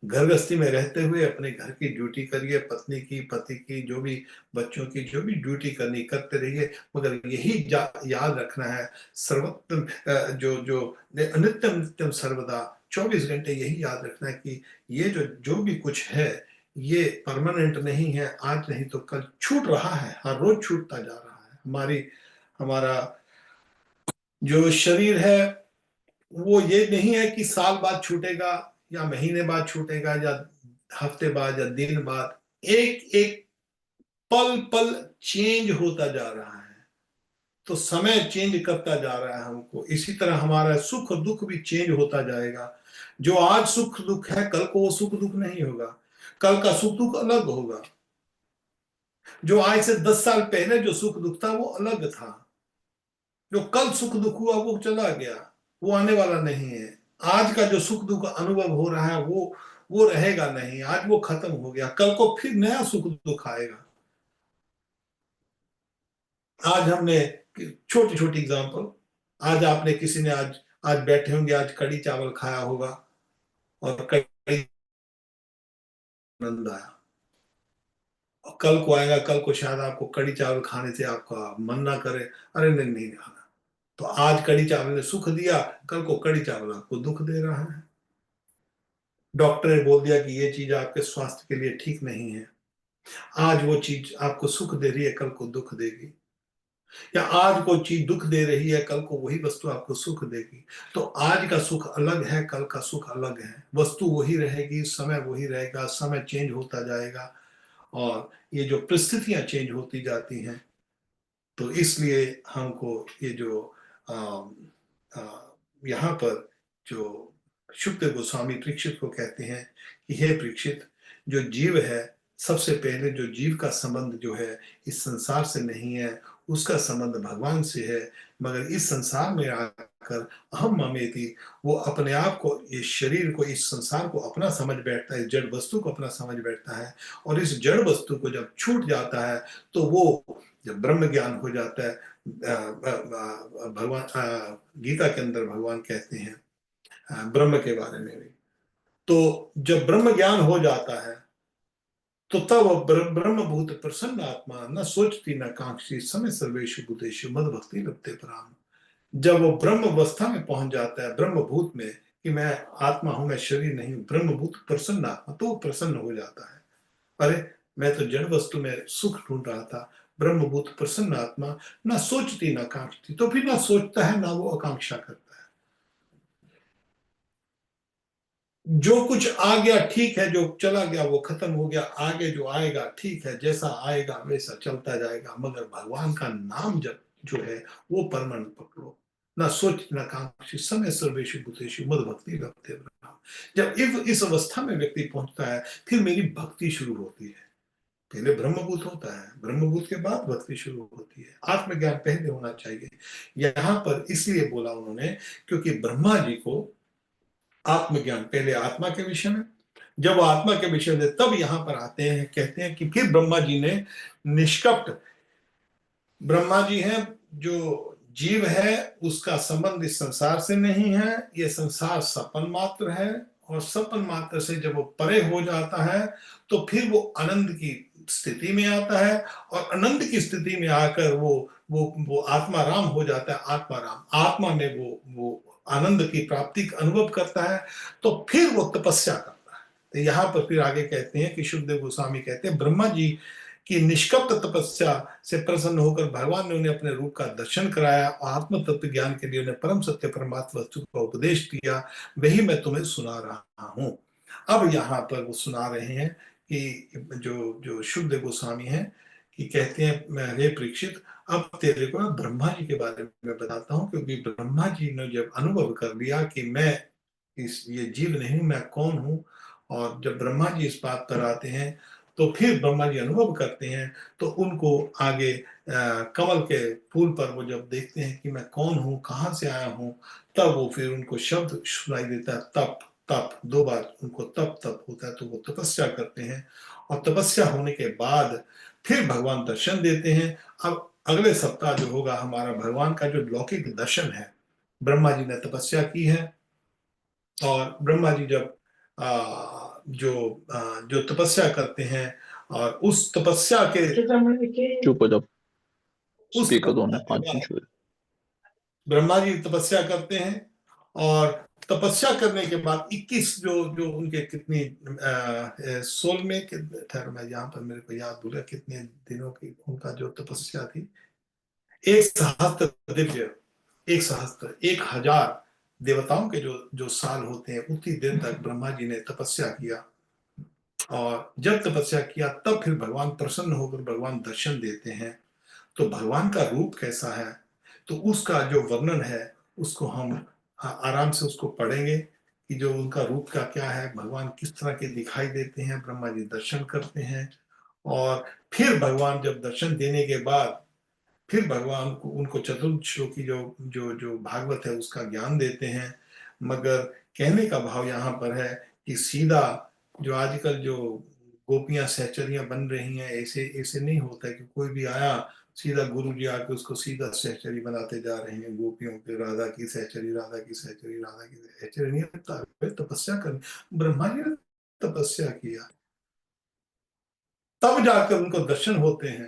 घर गृहस्थी में रहते हुए अपने घर की ड्यूटी करिए, पत्नी की, पति की, जो भी बच्चों की जो भी ड्यूटी करनी करते रहिए, मगर यही याद रखना है, सर्वोत्तम जो जो नित्यम नित्यम सर्वदा 24 घंटे यही याद रखना है कि ये जो जो भी कुछ है, ये परमानेंट नहीं है, आज नहीं तो कल छूट रहा है, हर रोज छूटता जा रहा है। हमारा जो शरीर है, वो ये नहीं है कि साल बाद छूटेगा, या महीने बाद छूटेगा, या हफ्ते बाद, या दिन बाद, एक एक पल पल चेंज होता जा रहा है। तो समय चेंज करता जा रहा है हमको, इसी तरह हमारा सुख दुख भी चेंज होता जाएगा। जो आज सुख दुख है, कल को वो सुख दुख नहीं होगा, कल का सुख दुख अलग होगा। जो आज से 10 साल पहले जो सुख दुख था वो अलग था, जो कल सुख दुख हुआ वो चला गया, वो आने वाला नहीं है। आज का जो सुख दुख अनुभव हो रहा है वो रहेगा नहीं, आज वो खत्म हो गया, कल को फिर नया सुख दुख आएगा। आज हमने छोटी छोटी एग्जांपल, आज आपने किसी ने आज बैठे होंगे, आज कड़ी चावल खाया होगा, और कड़ी आनंद आया, और कल को आएगा, कल को शायद आपको कड़ी चावल खाने से आपका मन ना करे, अरे नहीं नहीं खाना। तो आज कड़ी चावल ने सुख दिया, कल को कड़ी चावल आपको दुख दे रहा है। डॉक्टर ने बोल दिया कि ये चीज आपके स्वास्थ्य के लिए ठीक नहीं है, आज वो चीज आपको सुख दे रही है, कल को दुख देगी। या आज को चीज दुख दे रही है, कल को वही वस्तु आपको सुख देगी। तो आज का सुख अलग है, कल का सुख अलग है, वस्तु वही रहेगी, समय वही रहेगा, समय चेंज होता जाएगा, और ये जो परिस्थितियां चेंज होती जाती हैं। तो इसलिए हमको ये जो यहाँ पर जो शुक्र गोस्वामी परीक्षित को कहते हैं कि हे परीक्षित, जो जीव है, सबसे पहले जो जीव का संबंध जो है इस संसार से नहीं है, उसका संबंध भगवान से है। मगर इस संसार में आकर अहम ममेति, वो अपने आप को, इस शरीर को, इस संसार को अपना समझ बैठता है, जड़ वस्तु को अपना समझ बैठता है, और इस जड़ वस्तु को जब छूट जाता है, तो वो जब ब्रह्म ज्ञान हो जाता है, भगवान गीता के अंदर भगवान कहते हैं ब्रह्म के बारे में भी, तो जब ब्रह्म ज्ञान हो जाता है, तो तब ब्रह्म भूत प्रसन्न आत्मा न सोचती न कांक्षी समय सर्वेशु भूतेषु मद भक्ति लभते पराम। जब वो ब्रह्म अवस्था में पहुंच जाता है, ब्रह्म भूत में, कि मैं आत्मा हूं, मैं शरीर नहीं हूं, ब्रह्म भूत प्रसन्न आत्मा, तो वो प्रसन्न हो जाता है। अरे, मैं तो जड़ वस्तु में सुख ढूंढ रहा था, ब्रह्मभूत प्रसन्न आत्मा ना सोचती ना कांक्षती, तो फिर ना सोचता है ना वो आकांक्षा करता है। जो कुछ आ गया ठीक है, जो चला गया वो खत्म हो गया, आगे जो आएगा ठीक है, जैसा आएगा वैसा चलता जाएगा, मगर भगवान का नाम जब जो है वो परमानेंट पकड़ो। न सोच न कांक्षी समय सर्वेषु भूतेषु मद भक्ति लभते ब्रह्म। जब इस अवस्था में व्यक्ति पहुंचता है, फिर मेरी भक्ति शुरू होती है। पहले ब्रह्मभूत होता है, ब्रह्मभूत के बाद भक्ति शुरू होती है। आत्मज्ञान पहले होना चाहिए। यहां पर इसलिए बोला उन्होंने क्योंकि ब्रह्मा जी को आत्मज्ञान पहले आत्मा के विषय में, जब वो आत्मा के विषय में तब यहां पर आते हैं, कहते हैं कि फिर ब्रह्मा जी ने निष्कपट, ब्रह्मा जी हैं जो जीव है उसका संबंध इस संसार से नहीं है, ये संसार सपन मात्र है, और सपन मात्र से जब वो परे हो जाता है तो फिर वो आनंद की स्थिति में आता है, और आनंद की स्थिति में आकर वो आत्मा राम हो जाता है। आत्मा राम आत्मा में वो आनंद की प्राप्ति का अनुभव करता है, तो फिर वो तपस्या करता है। तो यहाँ पर फिर आगे कहते हैं कि शुकदेव गोस्वामी कहते हैं ब्रह्मा जी की निष्कपट तपस्या से प्रसन्न होकर भगवान ने उन्हें अपने रूप का दर्शन कराया और आत्म तत्व ज्ञान के लिए उन्हें परम सत्य परमात्मा वस्तु का उपदेश दिया, वही मैं तुम्हें सुना रहा हूं। अब यहाँ पर वो सुना रहे हैं कि जो जो शुद्ध गोस्वामी हैं कि कहते हैं हे परीक्षित, अब तेरे को ब्रह्मा जी के बारे में बताता हूँ, क्योंकि ब्रह्मा जी ने जब अनुभव कर लिया कि मैं ये जीव नहीं हूं, मैं कौन हूं, और जब ब्रह्मा जी इस बात पर आते हैं तो फिर ब्रह्मा जी अनुभव करते हैं, तो उनको आगे कमल के फूल पर वो जब देखते हैं कि मैं कौन हूँ, कहाँ से आया हूँ, तब वो फिर उनको शब्द सुनाई देता है तप तप, दो बार उनको तप तप होता है, तो वो तपस्या करते हैं, और तपस्या होने के बाद फिर भगवान दर्शन देते हैं। अब अगले सप्ताह जो होगा हमारा भगवान का जो लौकिक दर्शन है, ब्रह्मा जी ने तपस्या की है, और ब्रह्मा जी जब जो तपस्या करते हैं, और उस तपस्या के चुप हो जाओ, उस स्पीकर दोनों तपस्या ने के 5 दिन बाद छुए। ब्रह्मा जी तपस्या करते हैं, और तपस्या करने के बाद 21 जो जो उनके कितनी 16 में ठहर, मैं यहाँ पर मेरे को याद भूला कितने दिनों की उनका जो तपस्या थी, 1 सहस्त्र दिव्य, 1 सहस्त्र 1000 देवताओं के जो जो साल होते हैं, उतनी देर तक ब्रह्मा जी ने तपस्या किया, और जब तपस्या किया तब फिर भगवान प्रसन्न होकर भगवान दर्शन देते हैं। तो भगवान का रूप कैसा है, तो उसका जो वर्णन है उसको हम आराम से उसको पढ़ेंगे कि जो उनका रूप का क्या है, भगवान किस तरह के दिखाई देते हैं। ब्रह्मा जी दर्शन करते हैं, और फिर भगवान जब दर्शन देने के बाद फिर भगवान को उनको चतुर्थ श्लोकी जो जो जो भागवत है उसका ज्ञान देते हैं। मगर कहने का भाव यहाँ पर है कि सीधा जो आजकल जो गोपियां सहचरियां बन रही हैं, ऐसे ऐसे नहीं होता है कि कोई भी आया सीधा गुरु जी आके उसको सीधा सहचरी बनाते जा रहे हैं, गोपियों के राधा की सहचरी, राधा की सहचरी, राधा की सहचरी नहीं होता है। तपस्या कर, ब्रह्मा जी ने तपस्या किया तब जाकर उनको दर्शन होते हैं।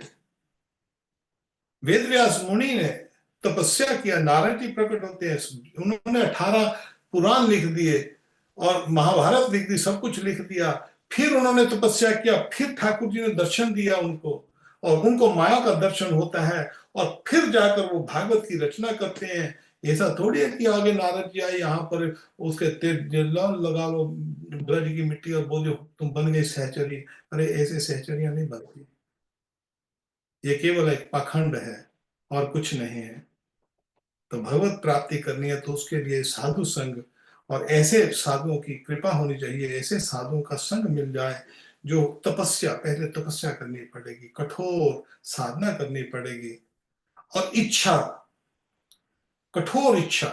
वेदव्यास मुनि ने तपस्या किया, नारायण जी प्रकट होते हैं, उन्होंने 18 पुराण लिख दिए और महाभारत लिख दी, सब कुछ लिख दिया। फिर उन्होंने तपस्या किया, फिर ठाकुर जी ने दर्शन दिया उनको, और उनको माया का दर्शन होता है, और फिर जाकर वो भागवत की रचना करते हैं। ऐसा थोड़ी है कि आगे नारद जी आए यहाँ पर उसके तेल लगा लो ब्रज की मिट्टी और बोलो तुम बन गए सहचरी। अरे ऐसे सहचरियां नहीं बनती, ये केवल एक पाखंड है और कुछ नहीं है। तो भगवत प्राप्ति करनी है तो उसके लिए साधु संग, और ऐसे साधुओं की कृपा होनी चाहिए, ऐसे साधुओं का संग मिल जाए जो तपस्या, पहले तपस्या करनी पड़ेगी, कठोर साधना करनी पड़ेगी, और इच्छा, कठोर इच्छा।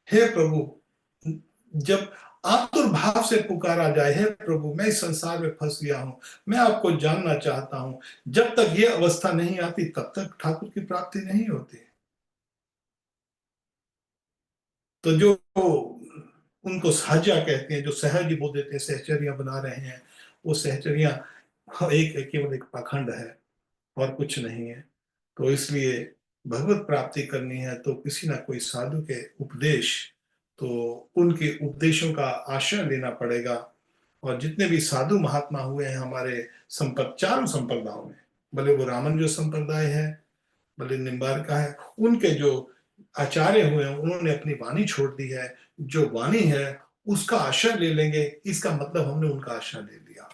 हे प्रभु, जब आतुर भाव से पुकारा जाए, हे प्रभु मैं इस संसार में फंस गया हूं, मैं आपको जानना चाहता हूं, जब तक ये अवस्था नहीं आती तब तक ठाकुर की प्राप्ति नहीं होती। तो जो उनको सहजा कहते हैं, जो सहज बोल देते हैं, सहचरियां बना रहे हैं, वो सहचरियां एक केवल एक पाखंड है और कुछ नहीं है। तो इसलिए भगवत प्राप्ति करनी है तो किसी ना कोई साधु के उपदेश, तो उनके उपदेशों का आश्रय लेना पड़ेगा। और जितने भी साधु महात्मा हुए हैं हमारे चारों संप्रदायों में, भले वो रामानुज संप्रदाय है, भले निम्बार का है, उनके जो आचार्य हुए हैं उन्होंने अपनी वाणी छोड़ दी है। जो वाणी है उसका आश्रय ले लेंगे, इसका मतलब हमने उनका आश्रय ले लिया।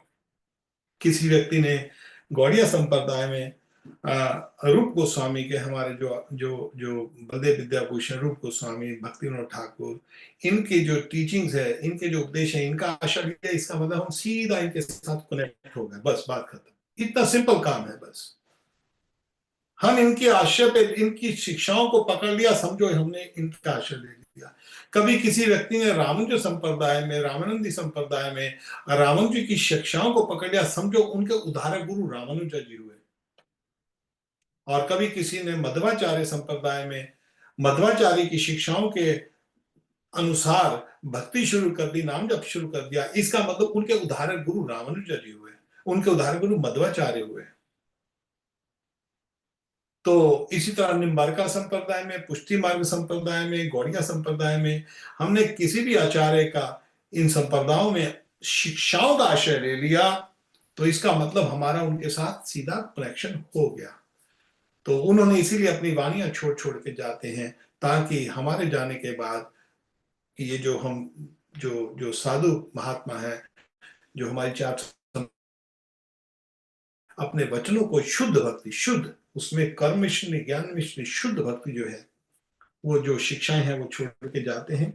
किसी व्यक्ति ने गौड़िया संप्रदाय में रूप गोस्वामी के, हमारे जो जो जो बलदेव विद्याभूषण रूप गोस्वामी, भक्ति विनोद ठाकुर, इनकी जो टीचिंग्स है, इनके जो उपदेश है, इनका आशा लिया, इसका मतलब हम सीधा इनके साथ कनेक्ट हो गए, बस बात खत्म। इतना सिंपल काम है बस। हम इनके आशय पे, इनकी शिक्षाओं को पकड़ लिया, समझो हमने इनका आशय ले लिया। कभी किसी व्यक्ति ने रामानुज संप्रदाय में, रामानंदी संप्रदाय में रामानुज की शिक्षाओं को पकड़ लिया, समझो उनके उदाहरण गुरु रामानुजा जी हुए। और कभी किसी ने मध्वाचार्य संप्रदाय में मध्वाचार्य की शिक्षाओं के अनुसार भक्ति शुरू कर दी, नाम जप शुरू कर दिया, इसका मतलब उनके उदाहरण गुरु रामानुजा जी हुए, उनके उदाहरण गुरु मध्वाचार्य हुए। तो इसी तरह निम्बारका संप्रदाय में, पुष्टि मार्ग संप्रदाय में, गौड़िया संप्रदाय में हमने किसी भी आचार्य का इन संप्रदायों में शिक्षाओं का आश्रय ले लिया, तो इसका मतलब हमारा उनके साथ सीधा कनेक्शन हो गया। तो उन्होंने इसीलिए अपनी वाणियां छोड़ छोड़ के जाते हैं, ताकि हमारे जाने के बाद ये जो हम जो जो साधु महात्मा है, जो हमारी चार, अपने वचनों को शुद्ध भक्ति, शुद्ध, उसमें कर्म मिश्र नहीं, ज्ञान मिश्र नहीं, शुद्ध भक्ति जो है, वो जो शिक्षाएं हैं वो छोड़ के जाते हैं।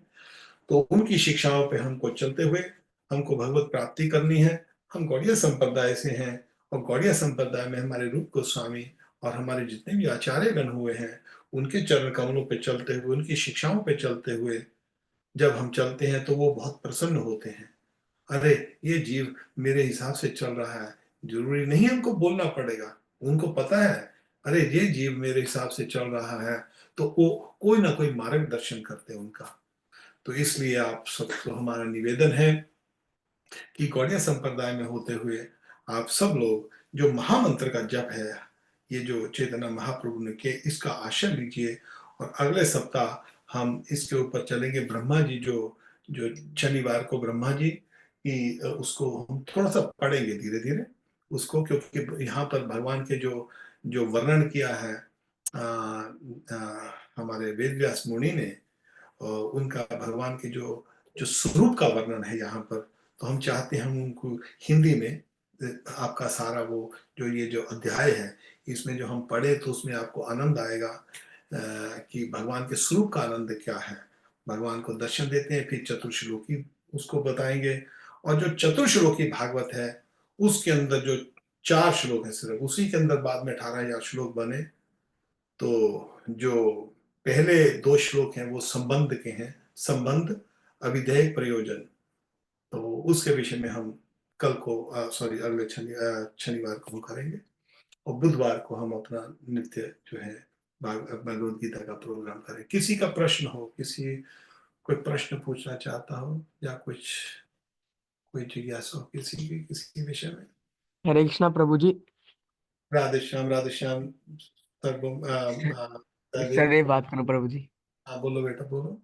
तो उनकी शिक्षाओं पे हमको चलते हुए हमको भगवत प्राप्ति करनी है। हम गौड़िया संप्रदाय से हैं, और गौड़िया संप्रदाय में हमारे रूप गोस्वामी और हमारे जितने भी आचार्य गण हुए हैं, उनके चरण कमलों पे चलते हुए, उनकी शिक्षाओं पे चलते हुए जब हम चलते हैं तो वो बहुत प्रसन्न होते हैं। अरे ये जीव मेरे हिसाब से चल रहा है, जरूरी नहीं हमको बोलना पड़ेगा, उनको पता है, अरे ये जीव मेरे हिसाब से चल रहा है, तो वो कोई ना कोई मार्गदर्शन करते हैं उनका। तो इसलिए आप सबको हमारा निवेदन है कि गौड़िया संप्रदाय में होते हुए आप सब लोग जो महामंत्र का जप है, ये जो चेतना महाप्रभु ने किए, इसका आशय लीजिए। और अगले सप्ताह हम इसके ऊपर चलेंगे। ब्रह्मा जी जो जो शनिवार को ब्रह्मा जी की, उसको हम थोड़ा सा पढ़ेंगे धीरे धीरे उसको, क्योंकि यहाँ पर भगवान के जो जो वर्णन किया है हमारे वेद व्यास मुनि ने, उनका भगवान के जो जो स्वरूप का वर्णन है यहाँ पर, तो हम चाहते हैं हम उनको हिंदी में, आपका सारा वो जो ये जो अध्याय है, इसमें जो हम पढ़े तो उसमें आपको आनंद आएगा कि भगवान के स्वरूप का आनंद क्या है। भगवान को दर्शन देते हैं, फिर चतुर्श्लोकी उसको बताएंगे। और जो चतुर्श्लोकी भागवत है, उसके अंदर जो 4 श्लोक है सिर्फ, उसी के अंदर बाद में 18,000 श्लोक बने। तो जो पहले 2 श्लोक हैं वो संबंध के हैं, संबंध, अभिधेय, प्रयोजन। तो उसके विषय में हम कल को, सॉरी, अगले शनिवार को हम करेंगे। और बुधवार को हम अपना नित्य जो है भगवद गीता का प्रोग्राम करें। किसी का प्रश्न हो, किसी कोई प्रश्न पूछना चाहता हो, या कुछ कोई जिज्ञासा हो किसी विषय में। हरे कृष्णा प्रभु जी। राधे श्याम, राधे श्याम। सर्वम सदैव बात करो प्रभु जी। हाँ बोलो बेटा, बोलो।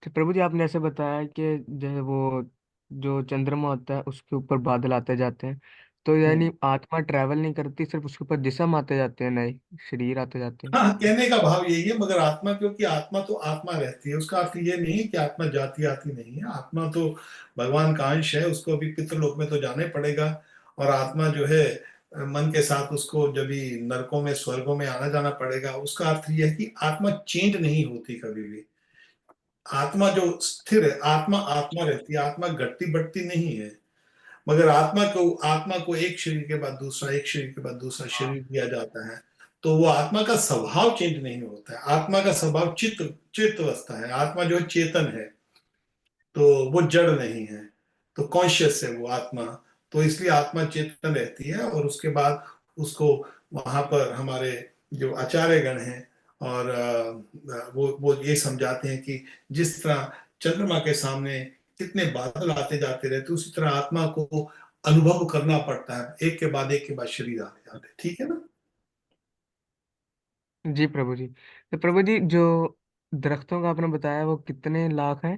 तो प्रभु जी आपने ऐसे बताया कि जैसे वो जो चंद्रमा होता है उसके ऊपर बादल आते जाते हैं, तो यानी आत्मा ट्रैवल नहीं करती, सिर्फ उसके ऊपर जिस्म आते जाते हैं, नए शरीर आते जाते हैं। हाँ, कहने का भाव यही है। मगर आत्मा, क्योंकि आत्मा तो आत्मा रहती है, उसका अर्थ ये नहीं है कि आत्मा जाती आती नहीं है। आत्मा तो भगवान का अंश है, उसको अभी पितृलोक में तो जाना ही पड़ेगा। और आत्मा जो है मन के साथ उसको जब भी नरकों में, स्वर्गों में आना जाना पड़ेगा। उसका अर्थ यह है कि आत्मा चेंज नहीं होती कभी भी। आत्मा जो स्थिर है, आत्मा आत्मा रहती है, आत्मा घटती बढ़ती नहीं है। मगर आत्मा को एक शरीर के बाद दूसरा, एक शरीर के बाद दूसरा शरीर दिया जाता है, तो वो आत्मा का स्वभाव चेंज नहीं होता है। आत्मा का स्वभाव चित्त अवस्था है। आत्मा जो है चेतन है, तो वो जड़ नहीं है, तो कॉन्शियस है वो आत्मा। तो इसलिए आत्मा चेतन रहती है। और उसके बाद उसको वहां पर हमारे जो आचार्य गण हैं, और वो ये समझाते हैं कि जिस तरह चंद्रमा के सामने कितने बादल आते जाते रहते, उसी तरह आत्मा को अनुभव करना पड़ता है, एक के बाद एक के बाद शरीर आते जाते। ठीक है ना। जी प्रभु जी। तो प्रभु जी जो दरख्तों का आपने बताया वो कितने लाख हैं?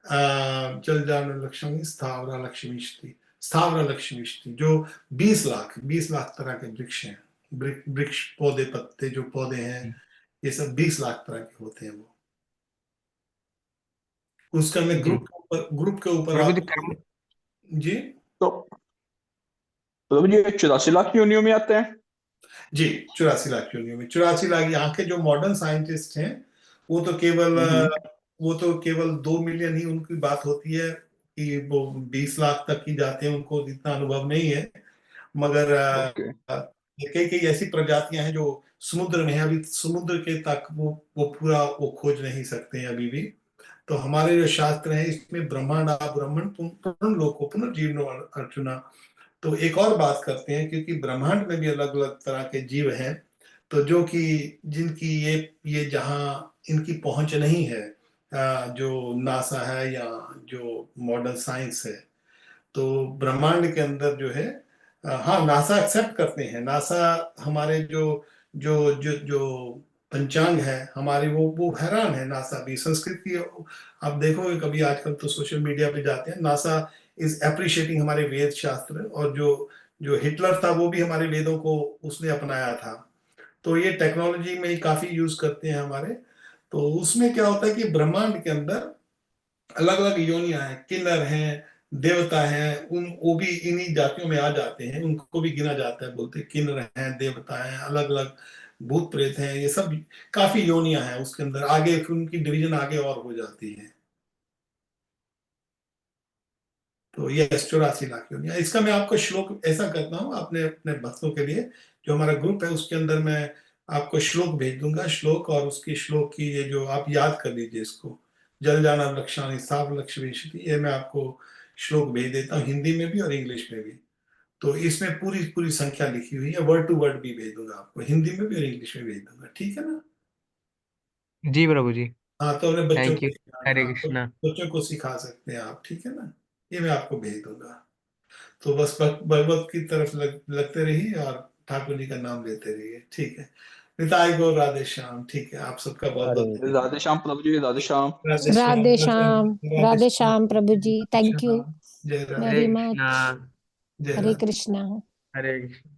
जल जान लक्ष्मी, स्थावरा लक्ष्मी, स्थावरा लक्ष्मी, जो 20 लाख तरह के वृक्ष हैं। वृक्ष, पौधे, पत्ते, जो पौधे हैं, ये सब 20 लाख तरह के होते हैं। वो उसका में जी ग्रुप के ऊपर प्रभु जी आप। कर्म। जी। तो मतलब ये 84 लाख योनियों में आते हैं। जी, 84 लाख योनियों में 84 लाख। यहाँ के जो मॉडर्न साइंटिस्ट हैं वो तो केवल हम्म। वो तो केवल 2 मिलियन ही उनकी बात होती है कि वो 20 लाख तक ही जाते हैं, उनको इतना अनुभव नहीं है। मगर ओके। कई कई ऐसी प्रजातियां हैं जो समुद्र में है, अभी समुद्र के तक वो पूरा वो खोज नहीं सकते हैं अभी भी। तो हमारे जो शास्त्र हैं इसमें ब्रह्मांड ब्रह्मण पूर्ण लोको पुनर्जीवनो अर्जुना। तो एक और बात करते हैं, क्योंकि ब्रह्मांड में भी अलग अलग तरह के जीव हैं, तो जो कि जिनकी ये जहाँ इनकी पहुंच नहीं है, जो नासा है या जो मॉडर्न साइंस है, तो ब्रह्मांड के अंदर जो है, हाँ नासा एक्सेप्ट करते हैं। नासा हमारे जो जो जो जो पंचांग है हमारे, वो हैरान है नासा भी संस्कृति। आप देखोगे कभी आजकल तो सोशल मीडिया पे जाते हैं, नासा इज अप्रिशिएटिंग हमारे वेद शास्त्र, और जो जो हिटलर था वो भी हमारे वेदों को उसने अपनाया था। तो ये टेक्नोलॉजी में ही काफी यूज करते हैं हमारे। तो उसमें क्या होता है कि ब्रह्मांड के अंदर अलग अलग योनियां हैं, किन्नर हैं, देवता हैं, उन वो भी इन्हीं जातियों में आ जाते हैं, उनको भी गिना जाता है, बोलते हैं किन्नर हैं, देवता हैं, अलग अलग भूत प्रेत हैं, ये सब काफी योनियां हैं उसके अंदर। आगे फिर उनकी डिवीजन आगे और हो जाती है। तो ये 84 लाख योनियां। इसका मैं आपको श्लोक ऐसा करता हूँ अपने अपने भक्तों के लिए, जो हमारा ग्रुप है उसके अंदर मैं आपको श्लोक भेज दूंगा, श्लोक और उसकी श्लोक की ये जो आप याद कर लीजिए इसको। जल जाना लक्षाणी साव लक्ष्य विशति, ये मैं आपको श्लोक भेज देता हूँ हिंदी में भी और इंग्लिश में भी। तो इसमें पूरी पूरी संख्या लिखी हुई है, वर्ड टू वर्ड भी भेज दूंगा आपको, हिंदी में भी और इंग्लिश में भेज दूंगा, ठीक है ना। जी प्रभु जी। हाँ, तो अपने बच्चों थैंक को यू। हरे हाँ, तो कृष्णा। बच्चों को सिखा सकते हैं आप, ठीक है ना। ये मैं आपको भेज दूंगा। तो बस भगवत की तरफ लगते रहिए और ठाकुर जी का नाम लेते रहिए, ठीक है। निताई गौर राधे श्याम, ठीक है, आप सबका बहुत अरे बहुत धन्यवाद। राधे श्याम प्रभु जी, राधे श्याम। राधे श्याम राधे राधे श्याम। राधे राधे श्याम श्याम प्रभु जी, राधे थैंक यू श्याम, जय हरे वेरी राधे, मच। कृष्णा। जय हरे राधे। कृष्णा। हरे कृष्णा।